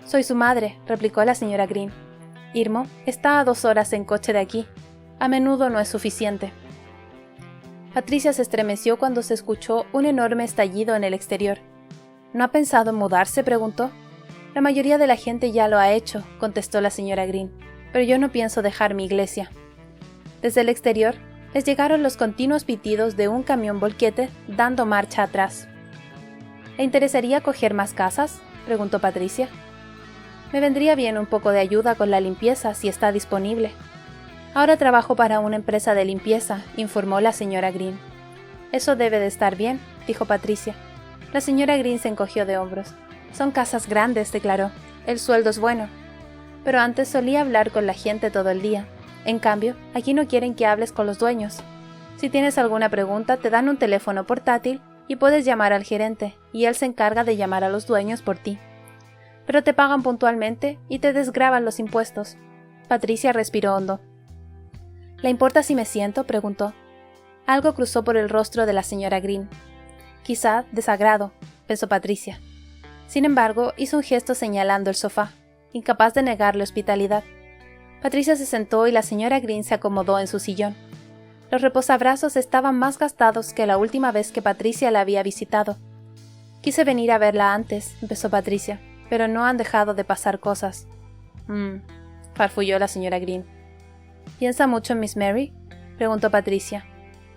Soy su madre, replicó la señora Green. Irmo está a 2 horas en coche de aquí. A menudo no es suficiente. Patricia se estremeció cuando se escuchó un enorme estallido en el exterior. ¿No ha pensado en mudarse?, preguntó. La mayoría de la gente ya lo ha hecho, contestó la señora Green, pero yo no pienso dejar mi iglesia. Desde el exterior les llegaron los continuos pitidos de un camión volquete dando marcha atrás. ¿Le interesaría coger más casas?, preguntó Patricia. Me vendría bien un poco de ayuda con la limpieza si está disponible. Ahora trabajo para una empresa de limpieza, informó la señora Green. Eso debe de estar bien, dijo Patricia. La señora Green se encogió de hombros. Son casas grandes, declaró. El sueldo es bueno. Pero antes solía hablar con la gente todo el día. En cambio, aquí no quieren que hables con los dueños. Si tienes alguna pregunta, te dan un teléfono portátil y puedes llamar al gerente, y él se encarga de llamar a los dueños por ti. Pero te pagan puntualmente y te desgravan los impuestos. Patricia respiró hondo. ¿Le importa si me siento?, preguntó. Algo cruzó por el rostro de la señora Green. Quizá desagrado, pensó Patricia. Sin embargo, hizo un gesto señalando el sofá, incapaz de negarle hospitalidad. Patricia se sentó y la señora Green se acomodó en su sillón. Los reposabrazos estaban más gastados que la última vez que Patricia la había visitado. Quise venir a verla antes, empezó Patricia, pero no han dejado de pasar cosas. Farfulló la señora Green. ¿Piensa mucho en Miss Mary?, preguntó Patricia.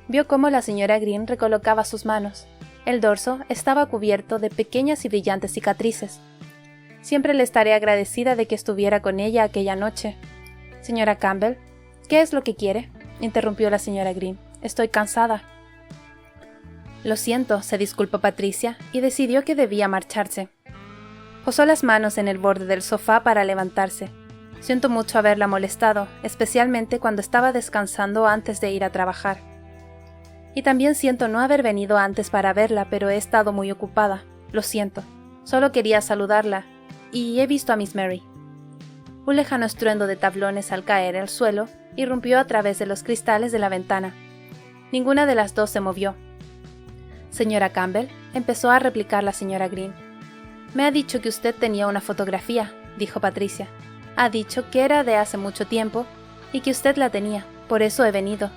Vio cómo la señora Green recolocaba sus manos. El dorso estaba cubierto de pequeñas y brillantes cicatrices. Siempre le estaré agradecida de que estuviera con ella aquella noche. Señora Campbell, ¿qué es lo que quiere?, interrumpió la señora Green. Estoy cansada. Lo siento, se disculpó Patricia y decidió que debía marcharse. Posó las manos en el borde del sofá para levantarse. Siento mucho haberla molestado, especialmente cuando estaba descansando antes de ir a trabajar. Y también siento no haber venido antes para verla, pero he estado muy ocupada. Lo siento. Solo quería saludarla. Y he visto a Miss Mary. Un lejano estruendo de tablones al caer al suelo irrumpió a través de los cristales de la ventana. Ninguna de las dos se movió. Señora Campbell, empezó a replicar la señora Green. Me ha dicho que usted tenía una fotografía, dijo Patricia. Ha dicho que era de hace mucho tiempo y que usted la tenía, por eso he venido.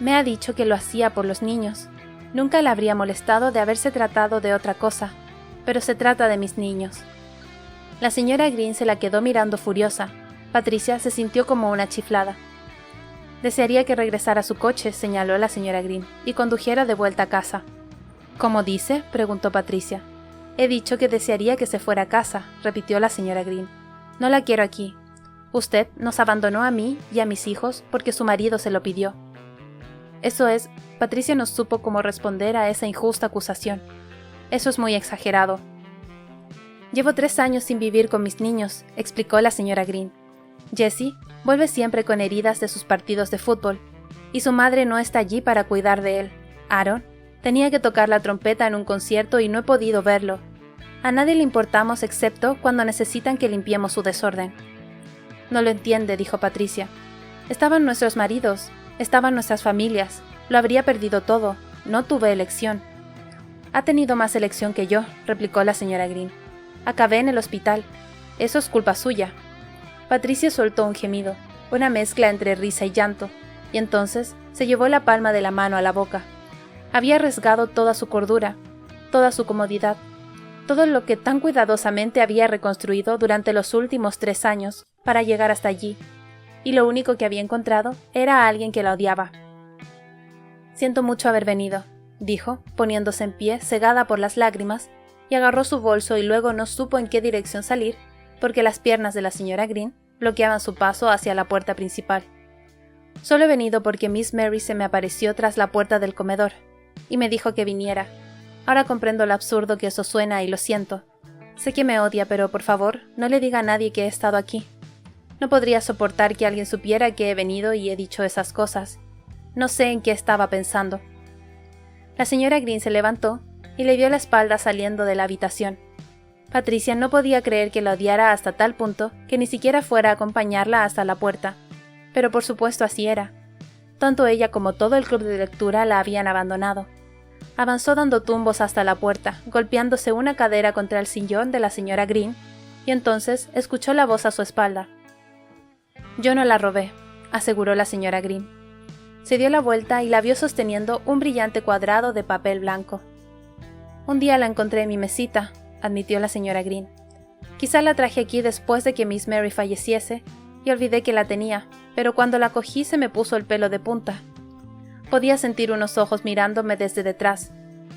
Me ha dicho que lo hacía por los niños. Nunca le habría molestado de haberse tratado de otra cosa, pero se trata de mis niños. La señora Green se la quedó mirando furiosa. Patricia se sintió como una chiflada. Desearía que regresara a su coche, señaló la señora Green, y condujera de vuelta a casa. ¿Cómo dice?, preguntó Patricia. He dicho que desearía que se fuera a casa, repitió la señora Green. No la quiero aquí. Usted nos abandonó a mí y a mis hijos porque su marido se lo pidió. Eso es, Patricia no supo cómo responder a esa injusta acusación. Eso es muy exagerado. Llevo 3 años sin vivir con mis niños, explicó la señora Green. Jessie vuelve siempre con heridas de sus partidos de fútbol, y su madre no está allí para cuidar de él. Aaron tenía que tocar la trompeta en un concierto y no he podido verlo. A nadie le importamos excepto cuando necesitan que limpiemos su desorden. No lo entiende, dijo Patricia. Estaban nuestros maridos, estaban nuestras familias, lo habría perdido todo, no tuve elección. Ha tenido más elección que yo, replicó la señora Green. Acabé en el hospital. Eso es culpa suya. Patricia soltó un gemido, una mezcla entre risa y llanto, y entonces Se llevó la palma de la mano a la boca. Había arriesgado toda su cordura, toda su comodidad, todo lo que tan cuidadosamente había reconstruido durante los últimos 3 años para llegar hasta allí, y lo único que había encontrado era a alguien que la odiaba. «Siento mucho haber venido», dijo, poniéndose en pie, cegada por las lágrimas, y agarró su bolso y luego no supo en qué dirección salir, porque las piernas de la señora Green bloqueaban su paso hacia la puerta principal. «Solo he venido porque Miss Mary se me apareció tras la puerta del comedor, y me dijo que viniera. Ahora comprendo lo absurdo que eso suena y lo siento. Sé que me odia, pero por favor, no le diga a nadie que he estado aquí. No podría soportar que alguien supiera que he venido y he dicho esas cosas. No sé en qué estaba pensando». La señora Green se levantó y le dio la espalda saliendo de la habitación. Patricia no podía creer que la odiara hasta tal punto que ni siquiera fuera a acompañarla hasta la puerta. Pero por supuesto así era. Tanto ella como todo el club de lectura la habían abandonado. Avanzó dando tumbos hasta la puerta, golpeándose una cadera contra el sillón de la señora Green, y entonces escuchó la voz a su espalda. «Yo no la robé», aseguró la señora Green. Se dio la vuelta y la vio sosteniendo un brillante cuadrado de papel blanco. «Un día la encontré en mi mesita», admitió la señora Green. «Quizá la traje aquí después de que Miss Mary falleciese y olvidé que la tenía, pero cuando la cogí se me puso el pelo de punta. Podía sentir unos ojos mirándome desde detrás.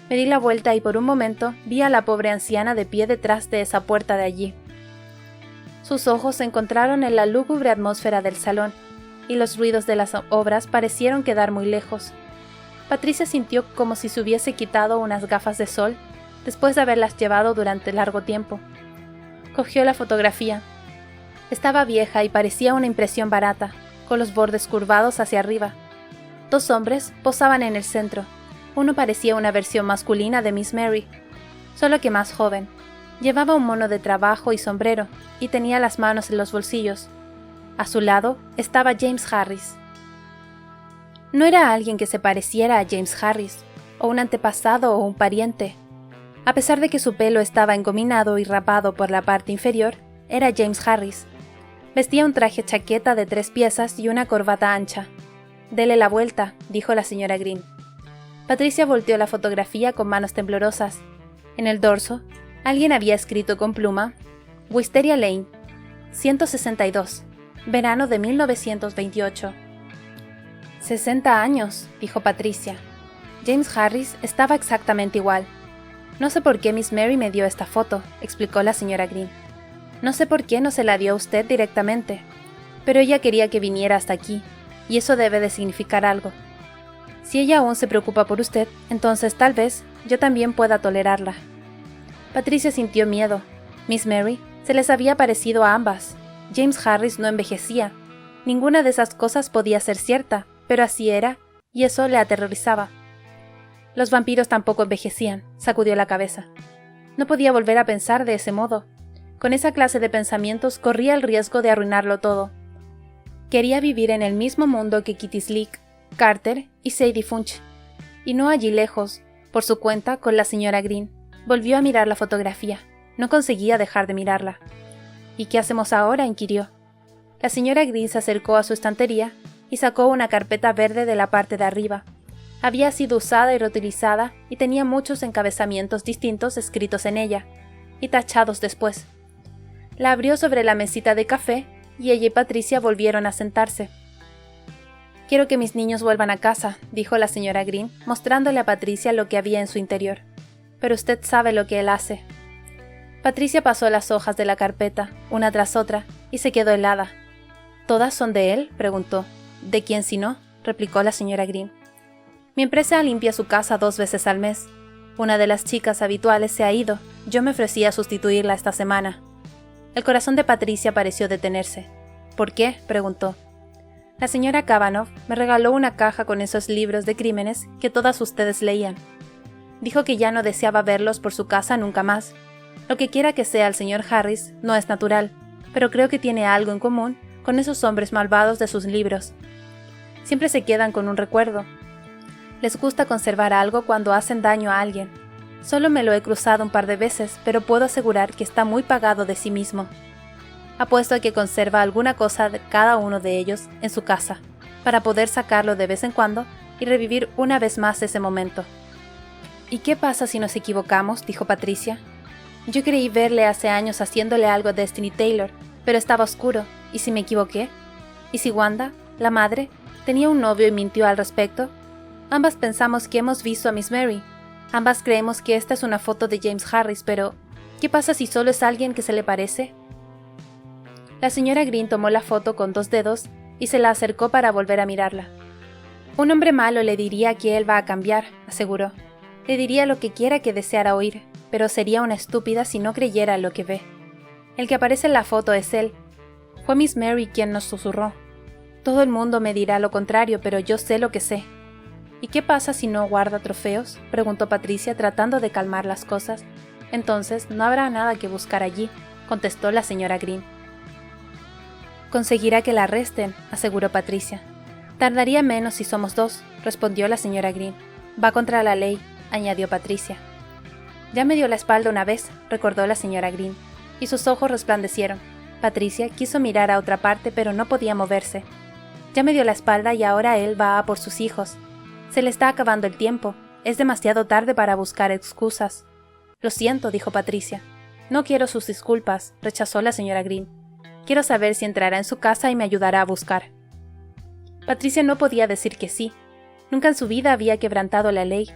Me di la vuelta y por un momento vi a la pobre anciana de pie detrás de esa puerta de allí». Sus ojos se encontraron en la lúgubre atmósfera del salón, y los ruidos de las obras parecieron quedar muy lejos. Patricia sintió como si se hubiese quitado unas gafas de sol después de haberlas llevado durante largo tiempo. Cogió la fotografía. Estaba vieja y parecía una impresión barata, con los bordes curvados hacia arriba. 2 hombres posaban en el centro. Uno parecía una versión masculina de Miss Mary, solo que más joven. Llevaba un mono de trabajo y sombrero, y tenía las manos en los bolsillos. A su lado estaba James Harris. No era alguien que se pareciera a James Harris, o un antepasado o un pariente. A pesar de que su pelo estaba engominado y rapado por la parte inferior, era James Harris. Vestía un traje chaqueta de 3 piezas y una corbata ancha. «Dele la vuelta», dijo la señora Green. Patricia volteó la fotografía con manos temblorosas. En el dorso, alguien había escrito con pluma: «Wisteria Lane, 162, verano de 1928». 60 años, dijo Patricia. James Harris estaba exactamente igual. «No sé por qué Miss Mary me dio esta foto», explicó la señora Green. «No sé por qué no se la dio a usted directamente, pero ella quería que viniera hasta aquí, y eso debe de significar algo. Si ella aún se preocupa por usted, entonces tal vez yo también pueda tolerarla». Patricia sintió miedo. Miss Mary se les había parecido a ambas. James Harris no envejecía. Ninguna de esas cosas podía ser cierta, pero así era, y eso le aterrorizaba. Los vampiros tampoco envejecían, sacudió la cabeza. No podía volver a pensar de ese modo. Con esa clase de pensamientos corría el riesgo de arruinarlo todo. Quería vivir en el mismo mundo que Kitty Sleek, Carter y Sadie Funch, y no allí lejos, por su cuenta con la señora Green. Volvió a mirar la fotografía. No conseguía dejar de mirarla. «¿Y qué hacemos ahora?», inquirió. La señora Green se acercó a su estantería y sacó una carpeta verde de la parte de arriba. Había sido usada y reutilizada y tenía muchos encabezamientos distintos escritos en ella, y tachados después. La abrió sobre la mesita de café y ella y Patricia volvieron a sentarse. «Quiero que mis niños vuelvan a casa», dijo la señora Green, mostrándole a Patricia lo que había en su interior. «Pero usted sabe lo que él hace». Patricia pasó las hojas de la carpeta, una tras otra, y se quedó helada. «¿Todas son de él?», preguntó. «¿De quién si no?», replicó la señora Green. «Mi empresa limpia su casa 2 veces al mes. Una de las chicas habituales se ha ido. Yo me ofrecí a sustituirla esta semana». El corazón de Patricia pareció detenerse. «¿Por qué?», preguntó. «La señora Cavanagh me regaló una caja con esos libros de crímenes que todas ustedes leían. Dijo que ya no deseaba verlos por su casa nunca más. Lo que quiera que sea el señor Harris no es natural, pero creo que tiene algo en común con esos hombres malvados de sus libros. Siempre se quedan con un recuerdo. Les gusta conservar algo cuando hacen daño a alguien. Solo me lo he cruzado un par de veces, pero puedo asegurar que está muy pagado de sí mismo. Apuesto a que conserva alguna cosa de cada uno de ellos en su casa». para poder sacarlo de vez en cuando y revivir una vez más ese momento. ¿Y qué pasa si nos equivocamos?, dijo Patricia. Yo creí verle hace años haciéndole algo a Destiny Taylor, pero estaba oscuro. ¿Y si me equivoqué? ¿Y si Wanda, la madre, tenía un novio y mintió al respecto? Ambas pensamos que hemos visto a Miss Mary. Ambas creemos que esta es una foto de James Harris, pero ¿qué pasa si solo es alguien que se le parece? La señora Green tomó la foto con 2 dedos y se la acercó para volver a mirarla. Un hombre malo le diría que él va a cambiar, aseguró. Le diría lo que quiera que deseara oír, pero sería una estúpida si no creyera lo que ve. El que aparece en la foto es él. Fue Miss Mary quien nos susurró. Todo el mundo me dirá lo contrario, pero yo sé lo que sé. ¿Y qué pasa si no guarda trofeos?, preguntó Patricia tratando de calmar las cosas. Entonces no habrá nada que buscar allí, contestó la señora Green. Conseguirá que la arresten, aseguró Patricia. Tardaría menos si somos 2, respondió la señora Green. Va contra la ley, añadió Patricia. Ya me dio la espalda una vez, recordó la señora Green, y sus ojos resplandecieron. Patricia quiso mirar a otra parte, pero no podía moverse. Ya me dio la espalda y ahora él va a por sus hijos. Se le está acabando el tiempo. Es demasiado tarde para buscar excusas. Lo siento, dijo Patricia. No quiero sus disculpas, rechazó la señora Green. Quiero saber si entrará en su casa y me ayudará a buscar. Patricia no podía decir que sí. Nunca en su vida había quebrantado la ley.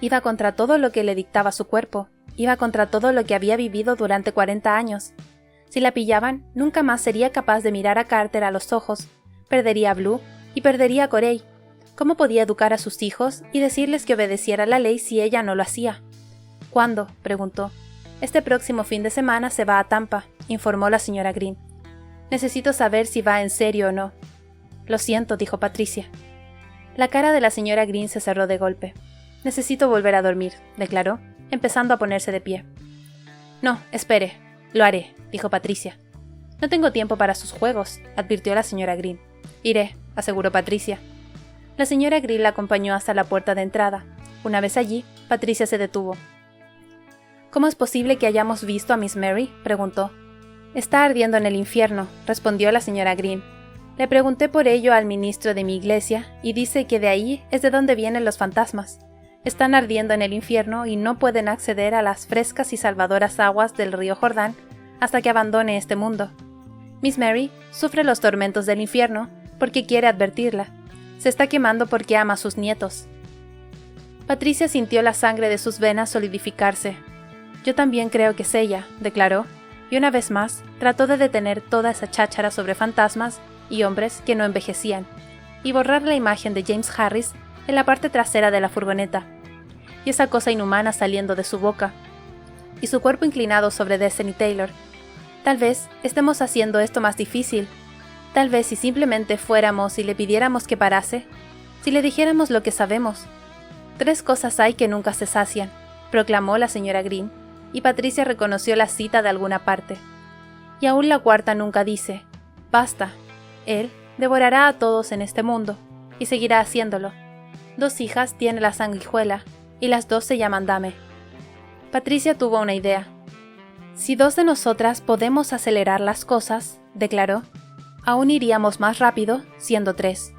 Iba contra todo lo que le dictaba su cuerpo. Iba contra todo lo que había vivido durante 40 años. Si la pillaban, nunca más sería capaz de mirar a Carter a los ojos. Perdería a Blue y perdería a Corey. ¿Cómo podía educar a sus hijos y decirles que obedeciera la ley si ella no lo hacía? ¿Cuándo?, preguntó. Este próximo fin de semana se va a Tampa, informó la señora Green. Necesito saber si va en serio o no. Lo siento, dijo Patricia. La cara de la señora Green se cerró de golpe. Necesito volver a dormir, declaró, empezando a ponerse de pie. No, espere. Lo haré, dijo Patricia. No tengo tiempo para sus juegos, advirtió la señora Green. Iré, aseguró Patricia. La señora Green la acompañó hasta la puerta de entrada. Una vez allí, Patricia se detuvo. ¿Cómo es posible que hayamos visto a Miss Mary?, preguntó. Está ardiendo en el infierno, respondió la señora Green. Le pregunté por ello al ministro de mi iglesia y dice que de ahí es de donde vienen los fantasmas. Están ardiendo en el infierno y no pueden acceder a las frescas y salvadoras aguas del río Jordán hasta que abandone este mundo. Miss Mary sufre los tormentos del infierno porque quiere advertirla. Se está quemando porque ama a sus nietos. Patricia sintió la sangre de sus venas solidificarse. Yo también creo que es ella, declaró, y una vez más trató de detener toda esa cháchara sobre fantasmas y hombres que no envejecían, y borrar la imagen de James Harris en la parte trasera de la furgoneta, y esa cosa inhumana saliendo de su boca, y su cuerpo inclinado sobre Destiny Taylor. Tal vez estemos haciendo esto más difícil. Tal vez si simplemente fuéramos y le pidiéramos que parase, si le dijéramos lo que sabemos. 3 cosas hay que nunca se sacian, proclamó la señora Green, y Patricia reconoció la cita de alguna parte. Y aún la 4ª nunca dice, basta, él devorará a todos en este mundo, y seguirá haciéndolo. 2 hijas tiene la sanguijuela, y las 2 se llaman Dame. Patricia tuvo una idea. Si 2 de nosotras podemos acelerar las cosas, declaró, aún iríamos más rápido siendo 3.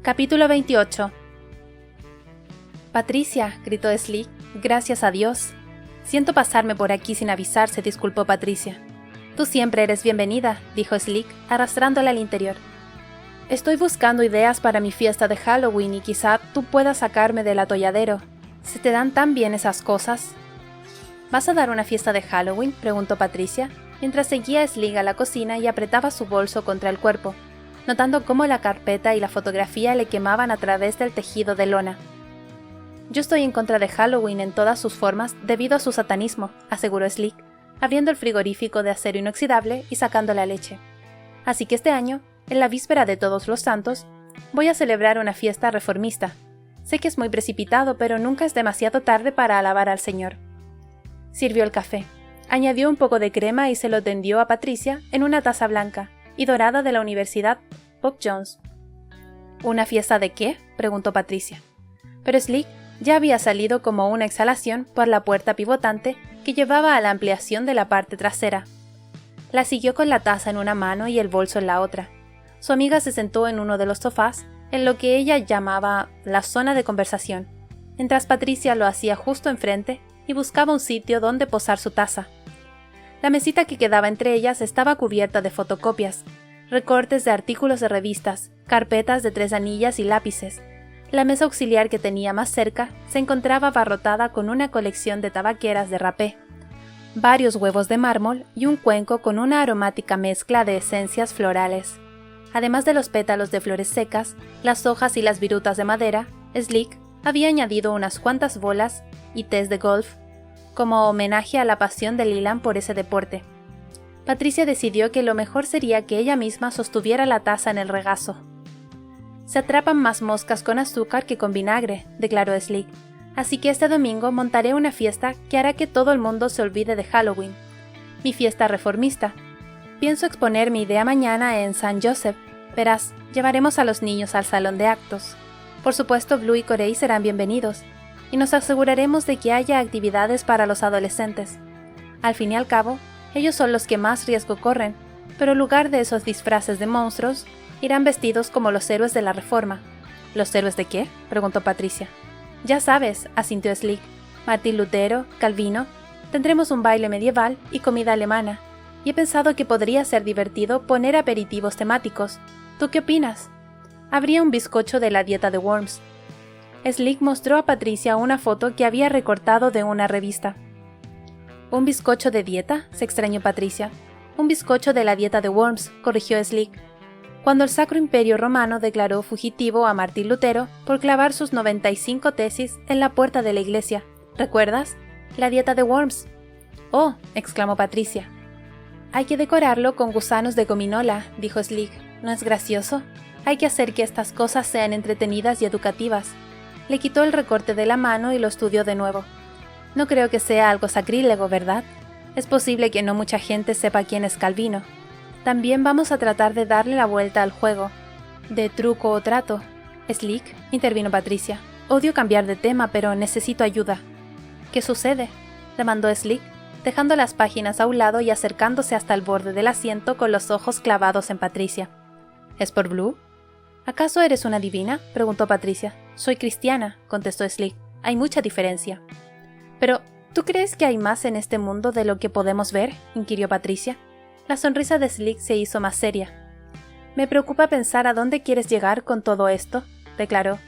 Capítulo 28. Patricia, gritó Slick, gracias a Dios. Siento pasarme por aquí sin avisar, se disculpó Patricia. Tú siempre eres bienvenida, dijo Slick, arrastrándola al interior. Estoy buscando ideas para mi fiesta de Halloween y quizá tú puedas sacarme del atolladero. ¿Se te dan tan bien esas cosas? ¿Vas a dar una fiesta de Halloween?, preguntó Patricia, mientras seguía a Slick a la cocina y apretaba su bolso contra el cuerpo, notando cómo la carpeta y la fotografía le quemaban a través del tejido de lona. Yo estoy en contra de Halloween en todas sus formas debido a su satanismo, aseguró Slick, abriendo el frigorífico de acero inoxidable y sacando la leche. Así que este año, en la víspera de Todos los Santos, voy a celebrar una fiesta reformista. Sé que es muy precipitado, pero nunca es demasiado tarde para alabar al Señor. Sirvió el café, añadió un poco de crema y se lo tendió a Patricia en una taza blanca y dorada de la Universidad Bob Jones. ¿Una fiesta de qué?, preguntó Patricia. Pero Slick ya había salido como una exhalación por la puerta pivotante que llevaba a la ampliación de la parte trasera. La siguió con la taza en una mano y el bolso en la otra. Su amiga se sentó en uno de los sofás, en lo que ella llamaba la zona de conversación, mientras Patricia lo hacía justo enfrente y buscaba un sitio donde posar su taza. La mesita que quedaba entre ellas estaba cubierta de fotocopias, recortes de artículos de revistas, carpetas de 3 anillas y lápices. La mesa auxiliar que tenía más cerca se encontraba abarrotada con una colección de tabaqueras de rapé, varios huevos de mármol y un cuenco con una aromática mezcla de esencias florales. Además de los pétalos de flores secas, las hojas y las virutas de madera, Slick había añadido unas cuantas bolas y tés de golf, como homenaje a la pasión de Leland por ese deporte. Patricia decidió que lo mejor sería que ella misma sostuviera la taza en el regazo. «Se atrapan más moscas con azúcar que con vinagre», declaró Slick, «así que este domingo montaré una fiesta que hará que todo el mundo se olvide de Halloween. Mi fiesta reformista. Pienso exponer mi idea mañana en San Joseph. Verás, llevaremos a los niños al salón de actos. Por supuesto, Blue y Corey serán bienvenidos, y nos aseguraremos de que haya actividades para los adolescentes. Al fin y al cabo, ellos son los que más riesgo corren, pero en lugar de esos disfraces de monstruos, irán vestidos como los héroes de la Reforma». «¿Los héroes de qué?», preguntó Patricia. «Ya sabes», asintió Slick. «Martín Lutero, Calvino. Tendremos un baile medieval y comida alemana, y he pensado que podría ser divertido poner aperitivos temáticos. ¿Tú qué opinas? Habría un bizcocho de la dieta de Worms». Slick mostró a Patricia una foto que había recortado de una revista. «¿Un bizcocho de dieta?», se extrañó Patricia. «Un bizcocho de la dieta de Worms», corrigió Slick. «Cuando el Sacro Imperio Romano declaró fugitivo a Martín Lutero por clavar sus 95 tesis en la puerta de la iglesia. ¿Recuerdas? La dieta de Worms». «Oh», exclamó Patricia. «Hay que decorarlo con gusanos de gominola», dijo Slick. «¿No es gracioso? Hay que hacer que estas cosas sean entretenidas y educativas». Le quitó el recorte de la mano y lo estudió de nuevo. «No creo que sea algo sacrílego, ¿verdad? Es posible que no mucha gente sepa quién es Calvino. También vamos a tratar de darle la vuelta al juego de truco o trato». «Slick», intervino Patricia. «Odio cambiar de tema, pero necesito ayuda». «¿Qué sucede?», demandó Slick, dejando las páginas a un lado y acercándose hasta el borde del asiento con los ojos clavados en Patricia. «¿Es por Blue?» «¿Acaso eres una divina?», preguntó Patricia. «Soy cristiana», contestó Slick. «Hay mucha diferencia». «Pero, ¿tú crees que hay más en este mundo de lo que podemos ver?», inquirió Patricia. La sonrisa de Slick se hizo más seria. «Me preocupa pensar a dónde quieres llegar con todo esto», declaró.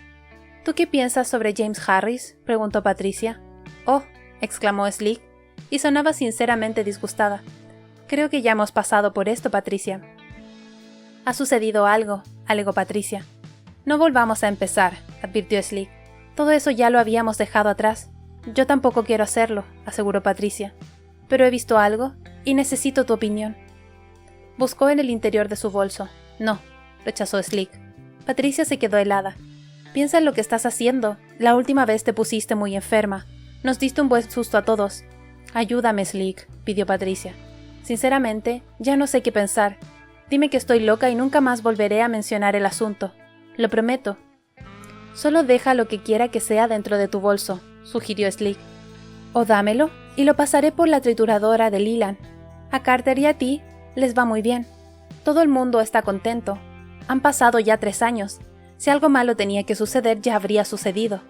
«¿Tú qué piensas sobre James Harris?», preguntó Patricia. «Oh», exclamó Slick, y sonaba sinceramente disgustada. «Creo que ya hemos pasado por esto, Patricia». «Ha sucedido algo», alegó Patricia. «No volvamos a empezar», advirtió Slick. «Todo eso ya lo habíamos dejado atrás». «Yo tampoco quiero hacerlo», aseguró Patricia. «Pero he visto algo y necesito tu opinión». Buscó en el interior de su bolso. «No», rechazó Slick. Patricia se quedó helada. «Piensa en lo que estás haciendo. La última vez te pusiste muy enferma. Nos diste un buen susto a todos». «Ayúdame, Slick», pidió Patricia. «Sinceramente, ya no sé qué pensar. Dime que estoy loca y nunca más volveré a mencionar el asunto. Lo prometo». «Solo deja lo que quiera que sea dentro de tu bolso», sugirió Slick. «O dámelo y lo pasaré por la trituradora de Leland. A Carter y a ti les va muy bien. Todo el mundo está contento. Han pasado ya 3 años. Si algo malo tenía que suceder, ya habría sucedido».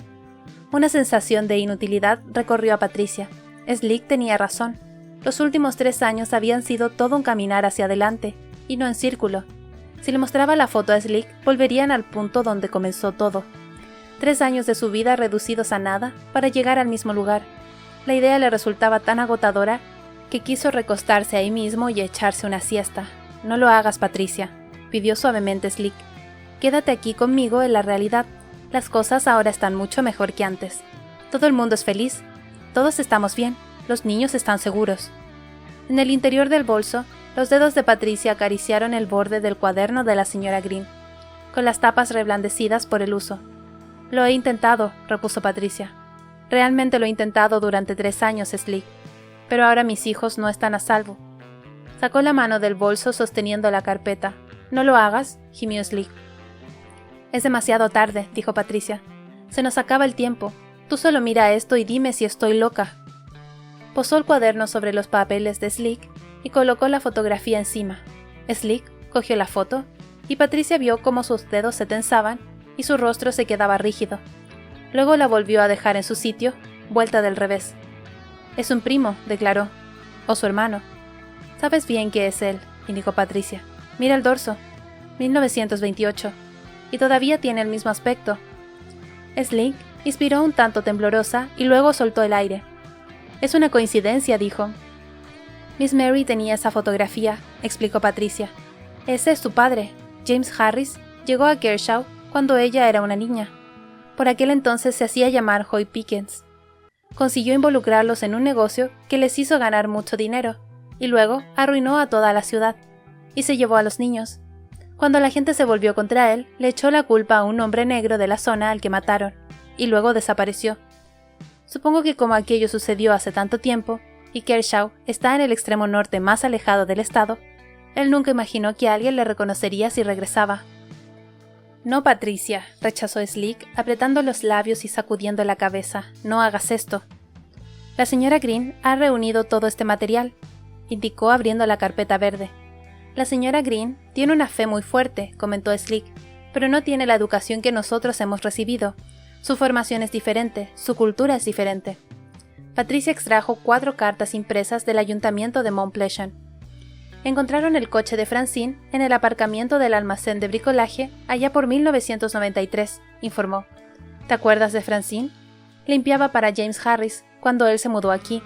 Una sensación de inutilidad recorrió a Patricia. Slick tenía razón. Los últimos 3 años habían sido todo un caminar hacia adelante, y no en círculo. Si le mostraba la foto a Slick, volverían al punto donde comenzó todo. 3 años de su vida reducidos a nada para llegar al mismo lugar. La idea le resultaba tan agotadora que quiso recostarse ahí mismo y echarse una siesta. «No lo hagas, Patricia», pidió suavemente Slick. «Quédate aquí conmigo en la realidad. Las cosas ahora están mucho mejor que antes. Todo el mundo es feliz. Todos estamos bien. Los niños están seguros». En el interior del bolso, los dedos de Patricia acariciaron el borde del cuaderno de la señora Green, con las tapas reblandecidas por el uso. «Lo he intentado», repuso Patricia. «Realmente lo he intentado durante 3 años, Slick. Pero ahora mis hijos no están a salvo». Sacó la mano del bolso sosteniendo la carpeta. «No lo hagas», gimió Slick. «Es demasiado tarde», dijo Patricia. «Se nos acaba el tiempo. Tú solo mira esto y dime si estoy loca». Posó el cuaderno sobre los papeles de Slick y colocó la fotografía encima. Slick cogió la foto y Patricia vio cómo sus dedos se tensaban y su rostro se quedaba rígido. Luego la volvió a dejar en su sitio, vuelta del revés. «Es un primo», declaró. «O su hermano». «Sabes bien que es él», indicó Patricia. «Mira el dorso. 1928. Y todavía tiene el mismo aspecto». Slick inspiró un tanto temblorosa y luego soltó el aire. «Es una coincidencia», dijo. «Miss Mary tenía esa fotografía», explicó Patricia. «Ese es su padre. James Harris llegó a Kershaw cuando ella era una niña. Por aquel entonces se hacía llamar Hoy Pickens. Consiguió involucrarlos en un negocio que les hizo ganar mucho dinero, y luego arruinó a toda la ciudad, y se llevó a los niños. Cuando la gente se volvió contra él, le echó la culpa a un hombre negro de la zona al que mataron, y luego desapareció. Supongo que como aquello sucedió hace tanto tiempo, y Kershaw está en el extremo norte más alejado del estado, él nunca imaginó que alguien le reconocería si regresaba». «No, Patricia», rechazó Slick, apretando los labios y sacudiendo la cabeza. «No hagas esto». «La señora Green ha reunido todo este material», indicó abriendo la carpeta verde. «La señora Green tiene una fe muy fuerte», comentó Slick, «pero no tiene la educación que nosotros hemos recibido. Su formación es diferente, su cultura es diferente». Patricia extrajo 4 cartas impresas del ayuntamiento de Mount Pleasant. Encontraron el coche de Francine en el aparcamiento del almacén de bricolaje allá por 1993, informó. ¿Te acuerdas de Francine? Limpiaba para James Harris cuando él se mudó aquí.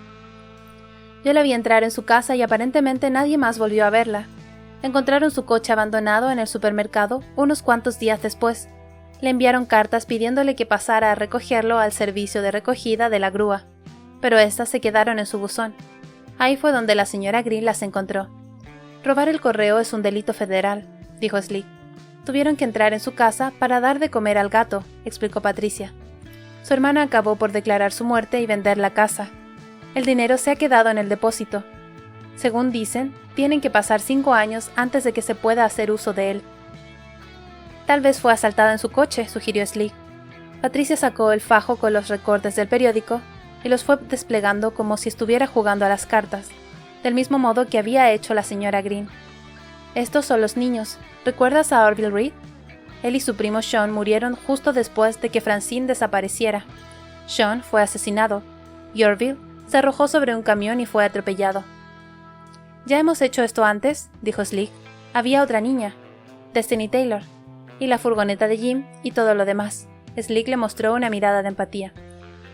Yo la vi entrar en su casa y aparentemente nadie más volvió a verla. Encontraron su coche abandonado en el supermercado unos cuantos días después. Le enviaron cartas pidiéndole que pasara a recogerlo al servicio de recogida de la grúa, pero estas se quedaron en su buzón. Ahí fue donde la señora Green las encontró. «Robar el correo es un delito federal», dijo Slick. «Tuvieron que entrar en su casa para dar de comer al gato», explicó Patricia. «Su hermana acabó por declarar su muerte y vender la casa. El dinero se ha quedado en el depósito. Según dicen, tienen que pasar 5 años antes de que se pueda hacer uso de él». «Tal vez fue asaltada en su coche», sugirió Slick. Patricia sacó el fajo con los recortes del periódico y los fue desplegando como si estuviera jugando a las cartas, del mismo modo que había hecho la señora Green. «Estos son los niños. ¿Recuerdas a Orville Reed? Él y su primo Sean murieron justo después de que Francine desapareciera. Sean fue asesinado, y Orville se arrojó sobre un camión y fue atropellado». «Ya hemos hecho esto antes», dijo Slick. «Había otra niña, Destiny Taylor, y la furgoneta de Jim y todo lo demás». Slick le mostró una mirada de empatía.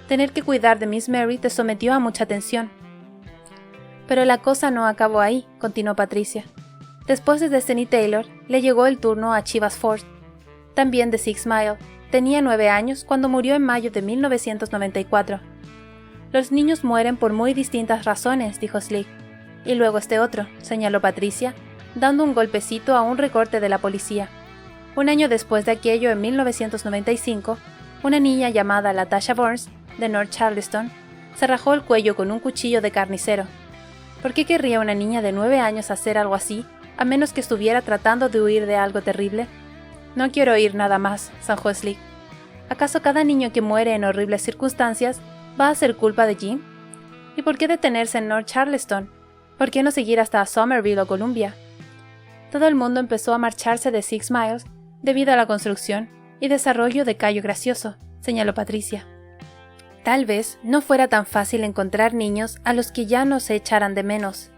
«Tener que cuidar de Miss Mary te sometió a mucha tensión». «Pero la cosa no acabó ahí», continuó Patricia. «Después de Destiny Taylor, le llegó el turno a Chivas Ford, también de Six Mile. Tenía 9 años cuando murió en mayo de 1994. Los niños mueren por muy distintas razones», dijo Slick. «Y luego este otro», señaló Patricia, dando un golpecito a un recorte de la policía. Un año después de aquello, en 1995, una niña llamada Latasha Burns, de North Charleston, se rajó el cuello con un cuchillo de carnicero. ¿Por qué querría una niña de 9 años hacer algo así, a menos que estuviera tratando de huir de algo terrible? «No quiero oír nada más», zanjó Slick. «¿Acaso cada niño que muere en horribles circunstancias va a ser culpa de Jim? ¿Y por qué detenerse en North Charleston? ¿Por qué no seguir hasta Somerville o Columbia?» Todo el mundo empezó a marcharse de Six Miles debido a la construcción y desarrollo de Cayo Gracioso, señaló Patricia. «Tal vez no fuera tan fácil encontrar niños a los que ya no se echaran de menos».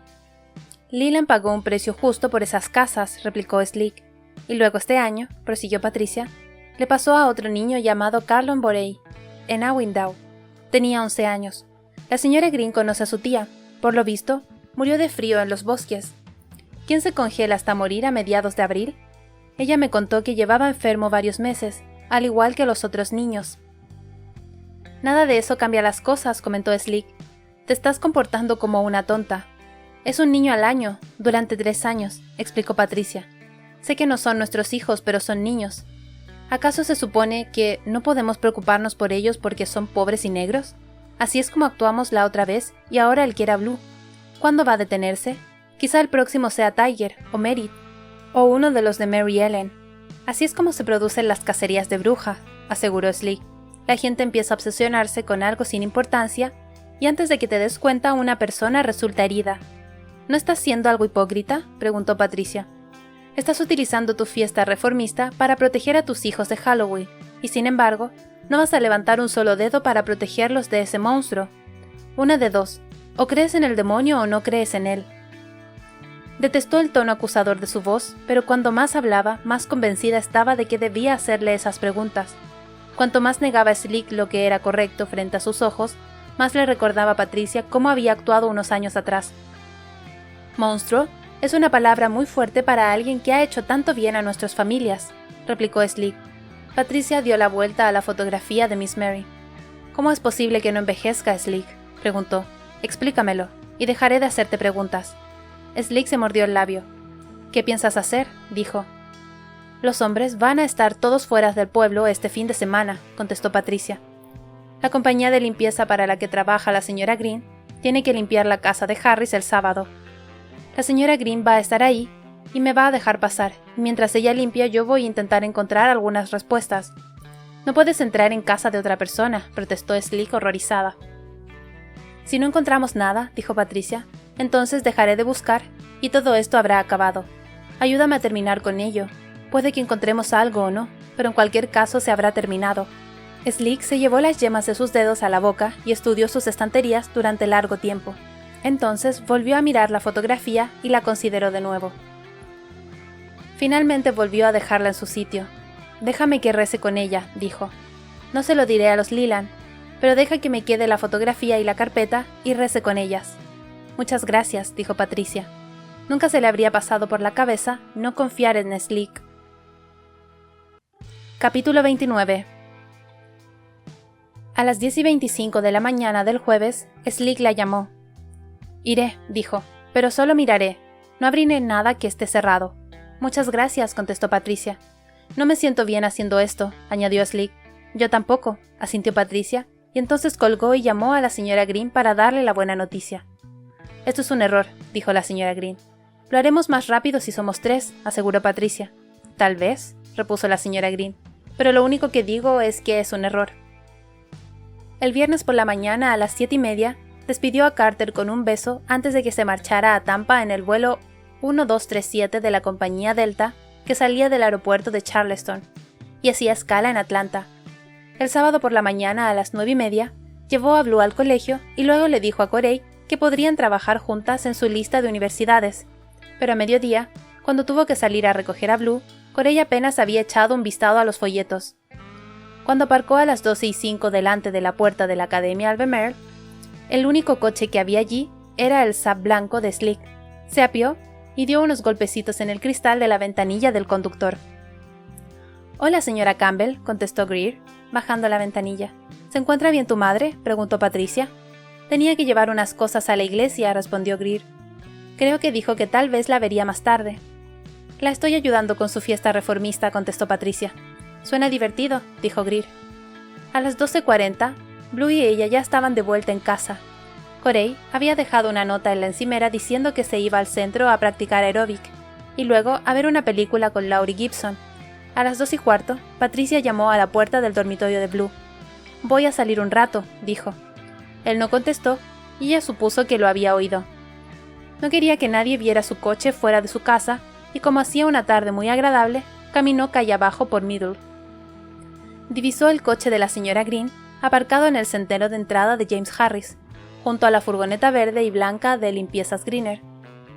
«Leland pagó un precio justo por esas casas», replicó Slick. «Y luego este año», prosiguió Patricia, «le pasó a otro niño llamado Carlon Borey, en Awindow. Tenía 11 años. La señora Green conoce a su tía. Por lo visto, murió de frío en los bosques. ¿Quién se congela hasta morir a mediados de abril? Ella me contó que llevaba enfermo varios meses, al igual que los otros niños». «Nada de eso cambia las cosas», comentó Slick. «Te estás comportando como una tonta». «Es un niño al año, durante 3 años», explicó Patricia. «Sé que no son nuestros hijos, pero son niños. ¿Acaso se supone que no podemos preocuparnos por ellos porque son pobres y negros? Así es como actuamos la otra vez, y ahora él quiere a Blue. ¿Cuándo va a detenerse? Quizá el próximo sea Tiger, o Merit, o uno de los de Mary Ellen. Así es como se producen las cacerías de brujas», aseguró Slick. «La gente empieza a obsesionarse con algo sin importancia, y antes de que te des cuenta una persona resulta herida». «¿No estás siendo algo hipócrita?», preguntó Patricia. Estás utilizando tu fiesta reformista para proteger a tus hijos de Halloween, y sin embargo, no vas a levantar un solo dedo para protegerlos de ese monstruo. Una de dos, o crees en el demonio o no crees en él. Detestó el tono acusador de su voz, pero cuando más hablaba, más convencida estaba de que debía hacerle esas preguntas. Cuanto más negaba Slick lo que era correcto frente a sus ojos, más le recordaba a Patricia cómo había actuado unos años atrás. «Monstruo es una palabra muy fuerte para alguien que ha hecho tanto bien a nuestras familias», replicó Slick. Patricia dio la vuelta a la fotografía de Miss Mary. «¿Cómo es posible que no envejezca, Slick?», preguntó. «Explícamelo, y dejaré de hacerte preguntas». Slick se mordió el labio. «¿Qué piensas hacer?», dijo. «Los hombres van a estar todos fuera del pueblo este fin de semana», contestó Patricia. «La compañía de limpieza para la que trabaja la señora Green tiene que limpiar la casa de Harris el sábado. La señora Green va a estar ahí y me va a dejar pasar. Mientras ella limpia, yo voy a intentar encontrar algunas respuestas». «No puedes entrar en casa de otra persona», protestó Slick horrorizada. «Si no encontramos nada», dijo Patricia, «entonces dejaré de buscar y todo esto habrá acabado. Ayúdame a terminar con ello. Puede que encontremos algo o no, pero en cualquier caso se habrá terminado». Slick se llevó las yemas de sus dedos a la boca y estudió sus estanterías durante largo tiempo. Entonces volvió a mirar la fotografía y la consideró de nuevo. Finalmente volvió a dejarla en su sitio. «Déjame que rece con ella», dijo. «No se lo diré a los Leland, pero deja que me quede la fotografía y la carpeta y rece con ellas». «Muchas gracias», dijo Patricia. Nunca se le habría pasado por la cabeza no confiar en Slick. Capítulo 29. A las 10:25 de la mañana del jueves, Slick la llamó. «Iré», dijo, «pero solo miraré. No abriré nada que esté cerrado». «Muchas gracias», contestó Patricia. «No me siento bien haciendo esto», añadió Slick. «Yo tampoco», asintió Patricia, y entonces colgó y llamó a la señora Green para darle la buena noticia. «Esto es un error», dijo la señora Green. «Lo haremos más rápido si somos 3, aseguró Patricia. «Tal vez», repuso la señora Green, «pero lo único que digo es que es un error». El viernes por la mañana a las 7:30, despidió a Carter con un beso antes de que se marchara a Tampa en el vuelo 1237 de la compañía Delta, que salía del aeropuerto de Charleston, y hacía escala en Atlanta. El sábado por la mañana a las 9:30, llevó a Blue al colegio y luego le dijo a Corey que podrían trabajar juntas en su lista de universidades. Pero a mediodía, cuando tuvo que salir a recoger a Blue, Corey apenas había echado un vistazo a los folletos. Cuando aparcó a las 12:05 delante de la puerta de la Academia Albemarle, el único coche que había allí era el Saab blanco de Slick. Se apió y dio unos golpecitos en el cristal de la ventanilla del conductor. «Hola, señora Campbell», contestó Greer, bajando la ventanilla. «¿Se encuentra bien tu madre?», preguntó Patricia. «Tenía que llevar unas cosas a la iglesia», respondió Greer. «Creo que dijo que tal vez la vería más tarde». «La estoy ayudando con su fiesta reformista», contestó Patricia. «Suena divertido», dijo Greer. A las 12:40, Blue y ella ya estaban de vuelta en casa. Corey había dejado una nota en la encimera diciendo que se iba al centro a practicar aeróbic, y luego a ver una película con Laurie Gibson. A las 2:15, Patricia llamó a la puerta del dormitorio de Blue. «Voy a salir un rato», dijo. Él no contestó, y ella supuso que lo había oído. No quería que nadie viera su coche fuera de su casa, y como hacía una tarde muy agradable, caminó calle abajo por Middle. Divisó el coche de la señora Green, aparcado en el sendero de entrada de James Harris, junto a la furgoneta verde y blanca de Limpiezas Greener.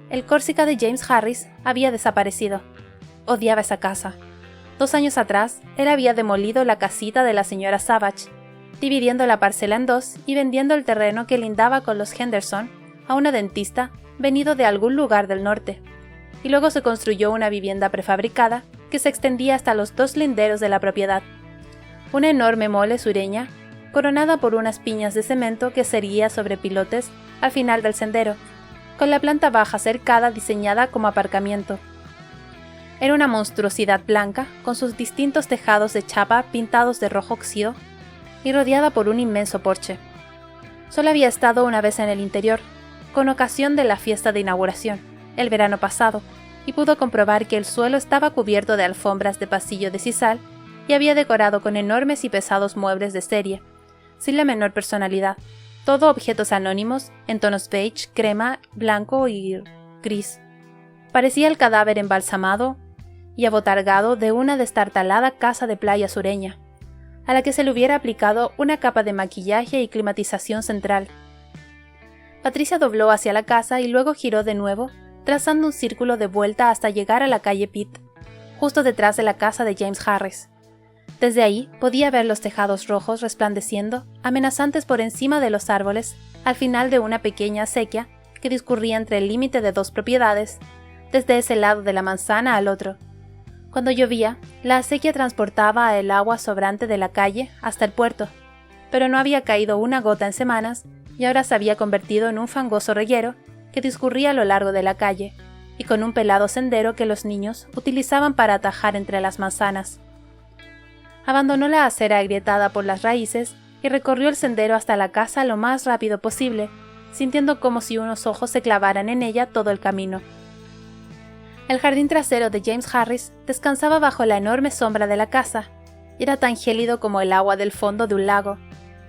El Corsica de James Harris había desaparecido. Odiaba esa casa. 2 años atrás, él había demolido la casita de la señora Savage, dividiendo la parcela en 2 y vendiendo el terreno que lindaba con los Henderson a una dentista venido de algún lugar del norte. Y luego se construyó una vivienda prefabricada que se extendía hasta los 2 linderos de la propiedad. Una enorme mole sureña, coronada por unas piñas de cemento que se erguía sobre pilotes al final del sendero, con la planta baja cercada diseñada como aparcamiento. Era una monstruosidad blanca, con sus distintos tejados de chapa pintados de rojo óxido, y rodeada por un inmenso porche. Solo había estado una vez en el interior, con ocasión de la fiesta de inauguración, el verano pasado, y pudo comprobar que el suelo estaba cubierto de alfombras de pasillo de sisal y había decorado con enormes y pesados muebles de serie, sin la menor personalidad, todo objetos anónimos en tonos beige, crema, blanco y gris. Parecía el cadáver embalsamado y abotargado de una destartalada casa de playa sureña, a la que se le hubiera aplicado una capa de maquillaje y climatización central. Patricia dobló hacia la casa y luego giró de nuevo, trazando un círculo de vuelta hasta llegar a la calle Pitt, justo detrás de la casa de James Harris. Desde ahí podía ver los tejados rojos resplandeciendo, amenazantes por encima de los árboles, al final de una pequeña acequia que discurría entre el límite de dos propiedades, desde ese lado de la manzana al otro. Cuando llovía, la acequia transportaba el agua sobrante de la calle hasta el puerto, pero no había caído una gota en semanas y ahora se había convertido en un fangoso reguero que discurría a lo largo de la calle, y con un pelado sendero que los niños utilizaban para atajar entre las manzanas. Abandonó la acera agrietada por las raíces y recorrió el sendero hasta la casa lo más rápido posible, sintiendo como si unos ojos se clavaran en ella todo el camino. El jardín trasero de James Harris descansaba bajo la enorme sombra de la casa. Era tan gélido como el agua del fondo de un lago.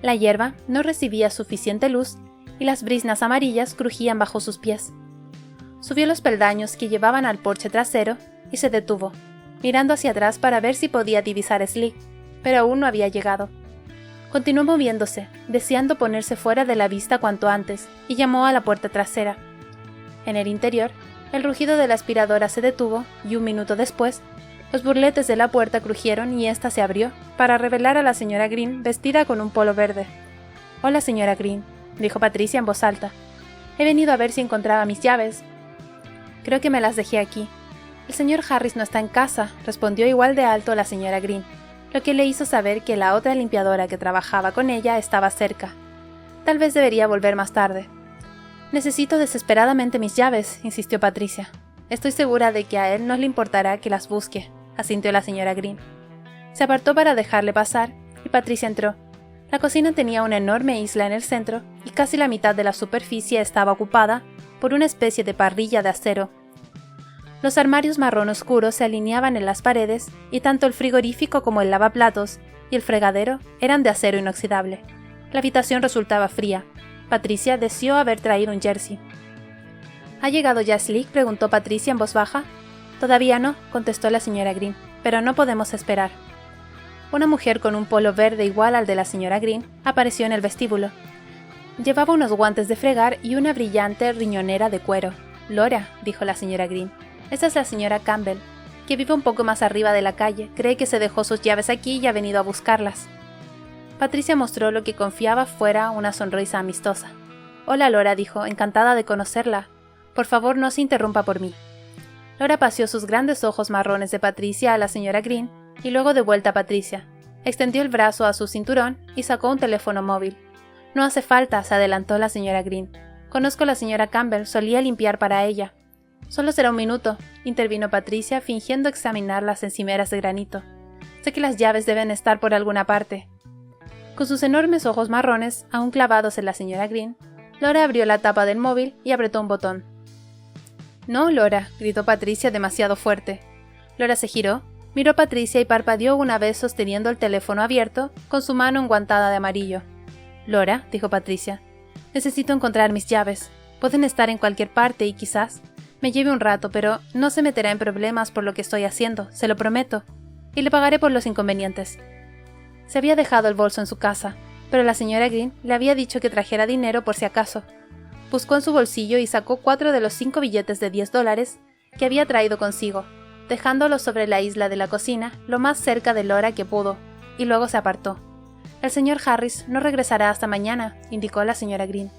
La hierba no recibía suficiente luz y las briznas amarillas crujían bajo sus pies. Subió los peldaños que llevaban al porche trasero y se detuvo, mirando hacia atrás para ver si podía divisar a Slick, pero aún no había llegado. Continuó moviéndose, deseando ponerse fuera de la vista cuanto antes, y llamó a la puerta trasera. En el interior, el rugido de la aspiradora se detuvo y un minuto después, los burletes de la puerta crujieron y ésta se abrió para revelar a la señora Green vestida con un polo verde. «Hola, señora Green», dijo Patricia en voz alta. «He venido a ver si encontraba mis llaves. Creo que me las dejé aquí». «El señor Harris no está en casa», respondió igual de alto la señora Green, lo que le hizo saber que la otra limpiadora que trabajaba con ella estaba cerca. Tal vez debería volver más tarde. «Necesito desesperadamente mis llaves», insistió Patricia. «Estoy segura de que a él no le importará que las busque», asintió la señora Green. Se apartó para dejarle pasar, y Patricia entró. La cocina tenía una enorme isla en el centro, y casi la mitad de la superficie estaba ocupada por una especie de parrilla de acero. Los armarios marrón oscuro se alineaban en las paredes, y tanto el frigorífico como el lavaplatos y el fregadero eran de acero inoxidable. La habitación resultaba fría. Patricia deseó haber traído un jersey. «¿Ha llegado ya Slick?», preguntó Patricia en voz baja. «Todavía no», contestó la señora Green, «pero no podemos esperar». Una mujer con un polo verde igual al de la señora Green apareció en el vestíbulo. Llevaba unos guantes de fregar y una brillante riñonera de cuero. «Laura», dijo la señora Green, «esta es la señora Campbell, que vive un poco más arriba de la calle. Cree que se dejó sus llaves aquí y ha venido a buscarlas». Patricia mostró lo que confiaba fuera una sonrisa amistosa. «Hola, Laura», dijo, encantada de conocerla. «Por favor, no se interrumpa por mí». Laura paseó sus grandes ojos marrones de Patricia a la señora Green y luego de vuelta a Patricia. Extendió el brazo a su cinturón y sacó un teléfono móvil. «No hace falta», se adelantó la señora Green. «Conozco a la señora Campbell, solía limpiar para ella». «Solo será un minuto», intervino Patricia fingiendo examinar las encimeras de granito. «Sé que las llaves deben estar por alguna parte». Con sus enormes ojos marrones, aún clavados en la señora Green, Laura abrió la tapa del móvil y apretó un botón. «No, Laura», gritó Patricia demasiado fuerte. Laura se giró, miró a Patricia y parpadeó una vez sosteniendo el teléfono abierto con su mano enguantada de amarillo. «Laura», dijo Patricia, «necesito encontrar mis llaves. Pueden estar en cualquier parte y quizás me lleve un rato, pero no se meterá en problemas por lo que estoy haciendo, se lo prometo, y le pagaré por los inconvenientes». Se había dejado el bolso en su casa, pero la señora Green le había dicho que trajera dinero por si acaso. Buscó en su bolsillo y sacó 4 de los 5 billetes de $10 que había traído consigo, dejándolos sobre la isla de la cocina lo más cerca de Laura que pudo, y luego se apartó. «El señor Harris no regresará hasta mañana», indicó la señora Green.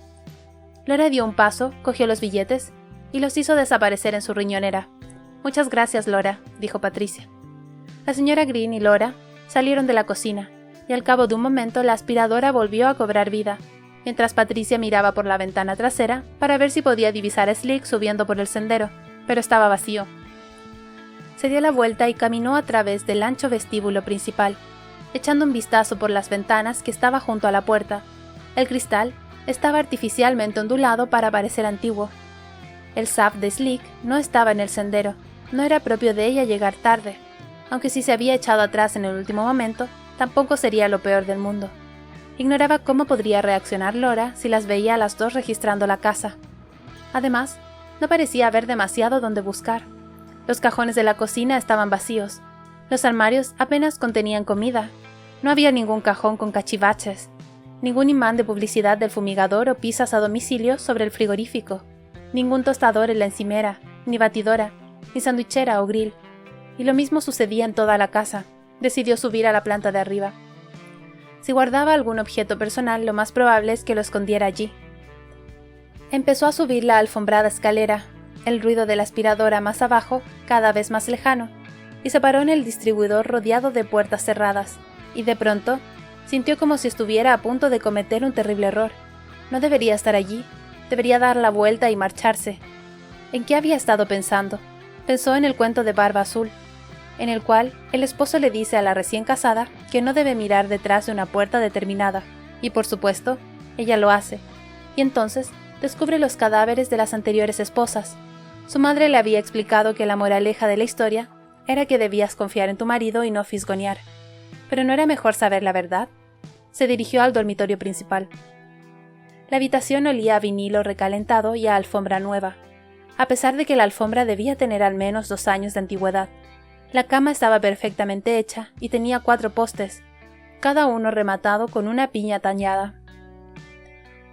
Laura dio un paso, cogió los billetes y los hizo desaparecer en su riñonera. «Muchas gracias, Laura», dijo Patricia. La señora Green y Laura salieron de la cocina, y al cabo de un momento la aspiradora volvió a cobrar vida, mientras Patricia miraba por la ventana trasera para ver si podía divisar a Slick subiendo por el sendero, pero estaba vacío. Se dio la vuelta y caminó a través del ancho vestíbulo principal, echando un vistazo por las ventanas que estaba junto a la puerta. El cristal estaba artificialmente ondulado para parecer antiguo. El SUV de Slick no estaba en el sendero, no era propio de ella llegar tarde, aunque si se había echado atrás en el último momento, tampoco sería lo peor del mundo. Ignoraba cómo podría reaccionar Laura si las veía a las dos registrando la casa. Además, no parecía haber demasiado donde buscar. Los cajones de la cocina estaban vacíos. Los armarios apenas contenían comida. No había ningún cajón con cachivaches, ningún imán de publicidad del fumigador o pizzas a domicilio sobre el frigorífico, ningún tostador en la encimera, ni batidora, ni sandwichera o grill. Y lo mismo sucedía en toda la casa. Decidió subir a la planta de arriba. Si guardaba algún objeto personal, lo más probable es que lo escondiera allí. Empezó a subir la alfombrada escalera, el ruido de la aspiradora más abajo, cada vez más lejano, y se paró en el distribuidor rodeado de puertas cerradas, y de pronto sintió como si estuviera a punto de cometer un terrible error. No debería estar allí, debería dar la vuelta y marcharse. ¿En qué había estado pensando? Pensó en el cuento de Barba Azul, en el cual el esposo le dice a la recién casada que no debe mirar detrás de una puerta determinada, y por supuesto, ella lo hace, y entonces descubre los cadáveres de las anteriores esposas. Su madre le había explicado que la moraleja de la historia era que debías confiar en tu marido y no fisgonear. ¿Pero no era mejor saber la verdad? Se dirigió al dormitorio principal. La habitación olía a vinilo recalentado y a alfombra nueva, a pesar de que la alfombra debía tener al menos 2 años de antigüedad. La cama estaba perfectamente hecha y tenía 4 postes, cada uno rematado con una piña tañada.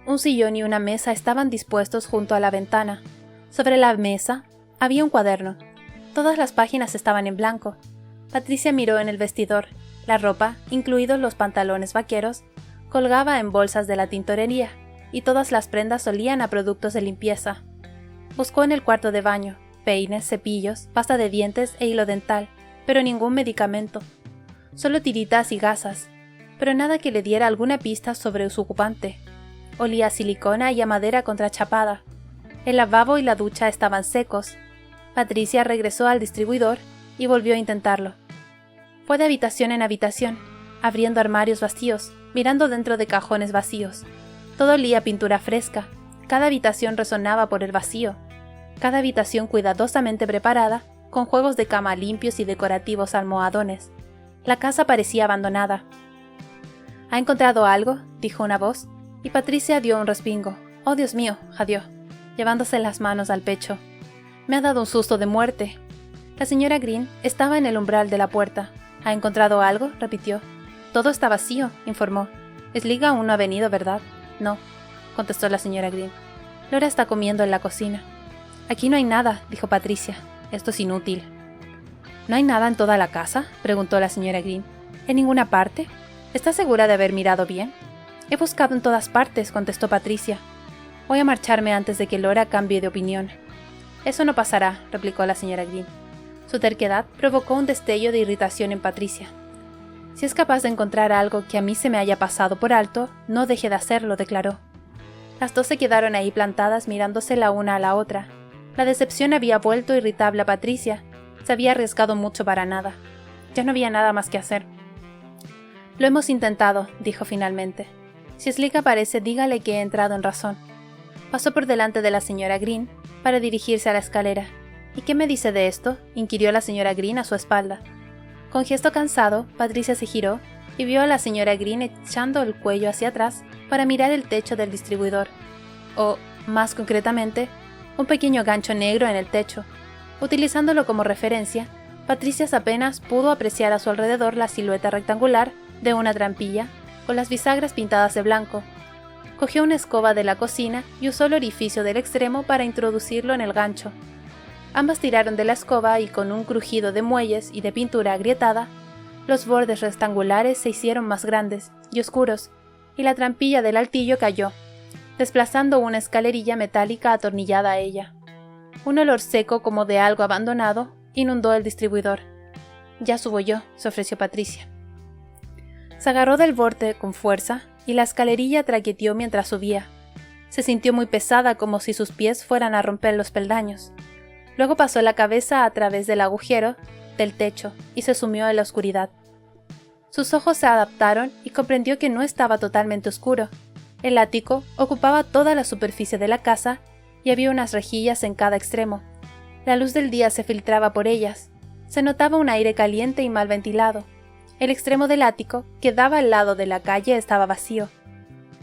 Un sillón y una mesa estaban dispuestos junto a la ventana. Sobre la mesa había un cuaderno. Todas las páginas estaban en blanco. Patricia miró en el vestidor. La ropa, incluidos los pantalones vaqueros, colgaba en bolsas de la tintorería, y todas las prendas olían a productos de limpieza. Buscó en el cuarto de baño peines, cepillos, pasta de dientes e hilo dental, pero ningún medicamento. Solo tiritas y gasas, pero nada que le diera alguna pista sobre su ocupante. Olía a silicona y a madera contrachapada. El lavabo y la ducha estaban secos. Patricia regresó al distribuidor y volvió a intentarlo. Fue de habitación en habitación, abriendo armarios vacíos, mirando dentro de cajones vacíos. Todo olía a pintura fresca. Cada habitación resonaba por el vacío. Cada habitación cuidadosamente preparada, con juegos de cama limpios y decorativos almohadones. La casa parecía abandonada. ¿Ha encontrado algo?, dijo una voz, y Patricia dio un respingo. «Oh, Dios mío», jadeó, llevándose las manos al pecho. «Me ha dado un susto de muerte». La señora Green estaba en el umbral de la puerta. «¿Ha encontrado algo?», repitió. «Todo está vacío», informó. «Slig aún no ha venido, ¿verdad?» «No», contestó la señora Green. «Laura está comiendo en la cocina». «Aquí no hay nada», dijo Patricia. «Esto es inútil». «¿No hay nada en toda la casa?», preguntó la señora Green. «¿En ninguna parte? ¿Estás segura de haber mirado bien?» «He buscado en todas partes», contestó Patricia. «Voy a marcharme antes de que Laura cambie de opinión». «Eso no pasará», replicó la señora Green. Su terquedad provocó un destello de irritación en Patricia. «Si es capaz de encontrar algo que a mí se me haya pasado por alto, no deje de hacerlo», declaró. Las dos se quedaron ahí plantadas mirándose la una a la otra. La decepción había vuelto irritable a Patricia. Se había arriesgado mucho para nada. Ya no había nada más que hacer. «Lo hemos intentado», dijo finalmente. «Si Slig aparece, dígale que he entrado en razón». Pasó por delante de la señora Green para dirigirse a la escalera. «¿Y qué me dice de esto?», inquirió la señora Green a su espalda. Con gesto cansado, Patricia se giró y vio a la señora Green echando el cuello hacia atrás para mirar el techo del distribuidor. O, más concretamente, un pequeño gancho negro en el techo. Utilizándolo como referencia, Patricia apenas pudo apreciar a su alrededor la silueta rectangular de una trampilla, con las bisagras pintadas de blanco. Cogió una escoba de la cocina y usó el orificio del extremo para introducirlo en el gancho. Ambas tiraron de la escoba y con un crujido de muelles y de pintura agrietada, los bordes rectangulares se hicieron más grandes y oscuros, y la trampilla del altillo cayó, desplazando una escalerilla metálica atornillada a ella. Un olor seco como de algo abandonado inundó el distribuidor. «Ya subo yo», se ofreció Patricia. Se agarró del borde con fuerza y la escalerilla traqueteó mientras subía. Se sintió muy pesada, como si sus pies fueran a romper los peldaños. Luego pasó la cabeza a través del agujero del techo y se sumió en la oscuridad. Sus ojos se adaptaron y comprendió que no estaba totalmente oscuro. El ático ocupaba toda la superficie de la casa y había unas rejillas en cada extremo. La luz del día se filtraba por ellas. Se notaba un aire caliente y mal ventilado. El extremo del ático, que daba al lado de la calle, estaba vacío.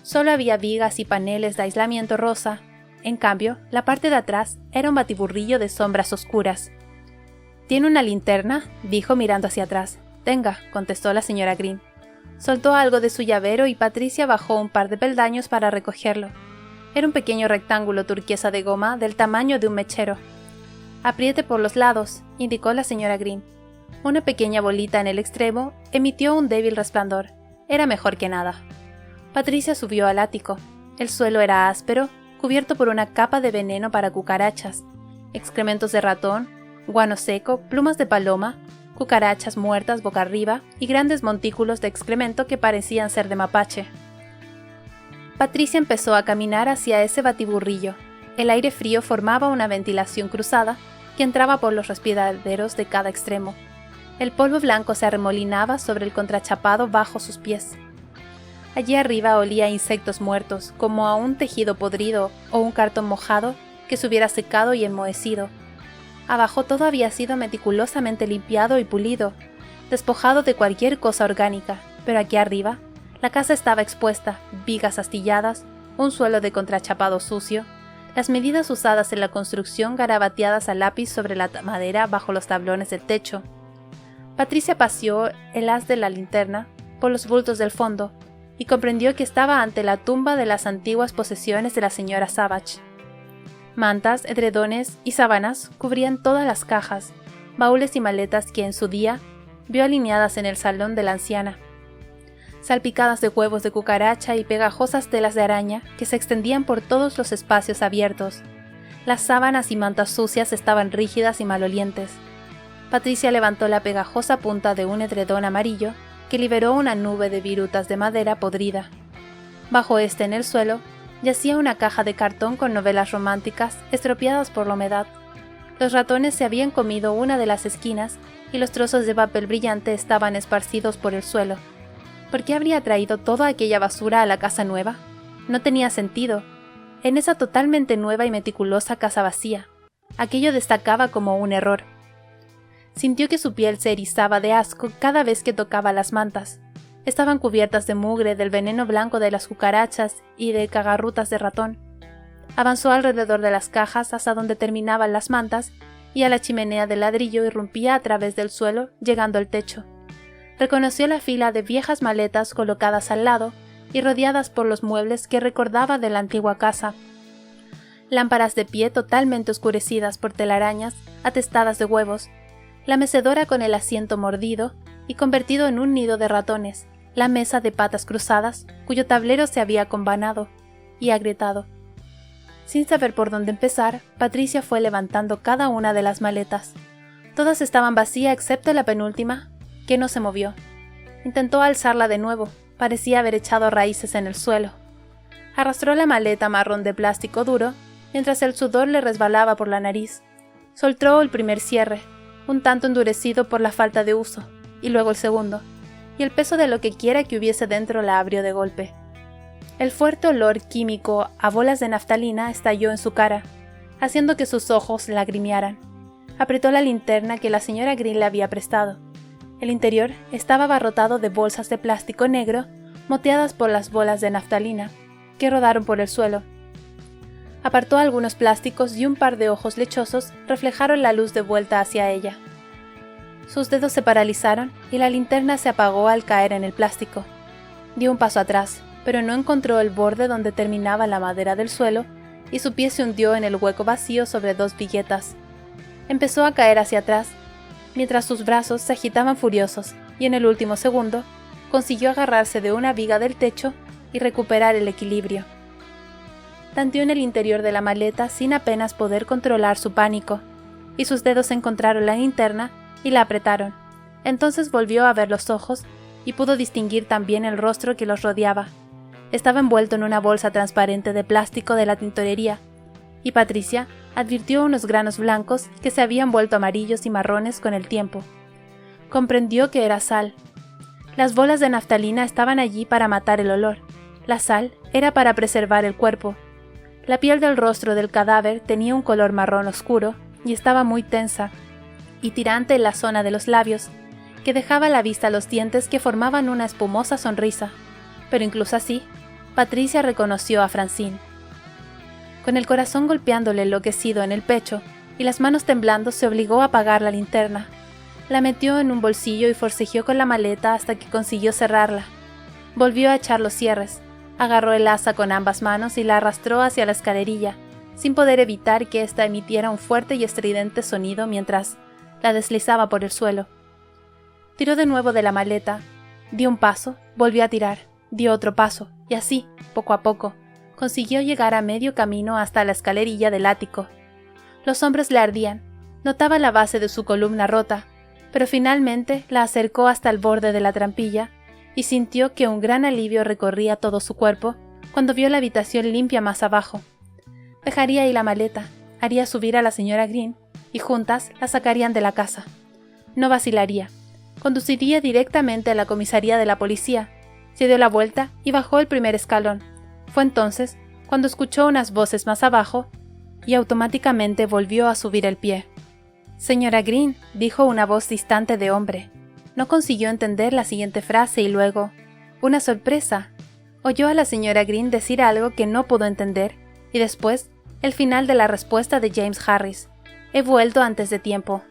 Solo había vigas y paneles de aislamiento rosa. En cambio, la parte de atrás era un batiburrillo de sombras oscuras. «¿Tiene una linterna?», dijo mirando hacia atrás. «Tenga», contestó la señora Green. Soltó algo de su llavero y Patricia bajó un par de peldaños para recogerlo. Era un pequeño rectángulo turquesa de goma del tamaño de un mechero. «Apriete por los lados», indicó la señora Green. Una pequeña bolita en el extremo emitió un débil resplandor. Era mejor que nada. Patricia subió al ático. El suelo era áspero, cubierto por una capa de veneno para cucarachas, excrementos de ratón, guano seco, plumas de paloma, cucarachas muertas boca arriba y grandes montículos de excremento que parecían ser de mapache. Patricia empezó a caminar hacia ese batiburrillo. El aire frío formaba una ventilación cruzada que entraba por los respiraderos de cada extremo. El polvo blanco se arremolinaba sobre el contrachapado bajo sus pies. Allí arriba olía a insectos muertos, como a un tejido podrido o un cartón mojado que se hubiera secado y enmohecido. Abajo todo había sido meticulosamente limpiado y pulido, despojado de cualquier cosa orgánica, pero aquí arriba, la casa estaba expuesta, vigas astilladas, un suelo de contrachapado sucio, las medidas usadas en la construcción garabateadas a lápiz sobre la madera bajo los tablones del techo. Patricia paseó el haz de la linterna por los bultos del fondo y comprendió que estaba ante la tumba de las antiguas posesiones de la señora Savage. Mantas, edredones y sábanas cubrían todas las cajas, baúles y maletas que en su día vio alineadas en el salón de la anciana, salpicadas de huevos de cucaracha y pegajosas telas de araña que se extendían por todos los espacios abiertos. Las sábanas y mantas sucias estaban rígidas y malolientes. Patricia levantó la pegajosa punta de un edredón amarillo que liberó una nube de virutas de madera podrida. Bajo este, en el suelo, yacía una caja de cartón con novelas románticas estropeadas por la humedad. Los ratones se habían comido una de las esquinas y los trozos de papel brillante estaban esparcidos por el suelo. ¿Por qué habría traído toda aquella basura a la casa nueva? No tenía sentido. En esa totalmente nueva y meticulosa casa vacía, aquello destacaba como un error. Sintió que su piel se erizaba de asco cada vez que tocaba las mantas. Estaban cubiertas de mugre del veneno blanco de las cucarachas y de cagarrutas de ratón. Avanzó alrededor de las cajas hasta donde terminaban las mantas y a la chimenea de ladrillo irrumpía a través del suelo, llegando al techo. Reconoció la fila de viejas maletas colocadas al lado y rodeadas por los muebles que recordaba de la antigua casa. Lámparas de pie totalmente oscurecidas por telarañas, atestadas de huevos, la mecedora con el asiento mordido y convertido en un nido de ratones, la mesa de patas cruzadas, cuyo tablero se había convanado y agrietado. Sin saber por dónde empezar, Patricia fue levantando cada una de las maletas. Todas estaban vacías excepto la penúltima, que no se movió. Intentó alzarla de nuevo, parecía haber echado raíces en el suelo. Arrastró la maleta marrón de plástico duro, mientras el sudor le resbalaba por la nariz. Soltó el primer cierre, un tanto endurecido por la falta de uso, y luego el segundo, y el peso de lo que quiera que hubiese dentro la abrió de golpe. El fuerte olor químico a bolas de naftalina estalló en su cara, haciendo que sus ojos lagrimearan. Apretó la linterna que la señora Green le había prestado. El interior estaba abarrotado de bolsas de plástico negro, moteadas por las bolas de naftalina, que rodaron por el suelo. Apartó algunos plásticos y un par de ojos lechosos reflejaron la luz de vuelta hacia ella. Sus dedos se paralizaron y la linterna se apagó al caer en el plástico. Dio un paso atrás, pero no encontró el borde donde terminaba la madera del suelo y su pie se hundió en el hueco vacío sobre dos viguetas. Empezó a caer hacia atrás, mientras sus brazos se agitaban furiosos, y en el último segundo consiguió agarrarse de una viga del techo y recuperar el equilibrio. Tanteó en el interior de la maleta sin apenas poder controlar su pánico, y sus dedos encontraron la linterna y la apretaron. Entonces volvió a ver los ojos y pudo distinguir también el rostro que los rodeaba. Estaba envuelto en una bolsa transparente de plástico de la tintorería, y Patricia advirtió unos granos blancos que se habían vuelto amarillos y marrones con el tiempo. Comprendió que era sal. Las bolas de naftalina estaban allí para matar el olor. La sal era para preservar el cuerpo. La piel del rostro del cadáver tenía un color marrón oscuro y estaba muy tensa y tirante en la zona de los labios, que dejaba a la vista los dientes que formaban una espumosa sonrisa. Pero incluso así, Patricia reconoció a Francine. Con el corazón golpeándole enloquecido en el pecho, y las manos temblando se obligó a apagar la linterna. La metió en un bolsillo y forcejeó con la maleta hasta que consiguió cerrarla. Volvió a echar los cierres, agarró el asa con ambas manos y la arrastró hacia la escalerilla, sin poder evitar que ésta emitiera un fuerte y estridente sonido mientras la deslizaba por el suelo. Tiró de nuevo de la maleta, dio un paso, volvió a tirar, dio otro paso, y así, poco a poco, consiguió llegar a medio camino hasta la escalerilla del ático. Los hombros le ardían, notaba la base de su columna rota, pero finalmente la acercó hasta el borde de la trampilla y sintió que un gran alivio recorría todo su cuerpo cuando vio la habitación limpia más abajo. Dejaría ahí la maleta, haría subir a la señora Green y juntas la sacarían de la casa. No vacilaría. Conduciría directamente a la comisaría de la policía. Se dio la vuelta y bajó el primer escalón. Fue entonces cuando escuchó unas voces más abajo y automáticamente volvió a subir el pie. «Señora Green», dijo una voz distante de hombre. No consiguió entender la siguiente frase y luego, ¡una sorpresa! Oyó a la señora Green decir algo que no pudo entender y después el final de la respuesta de James Harris. «He vuelto antes de tiempo»,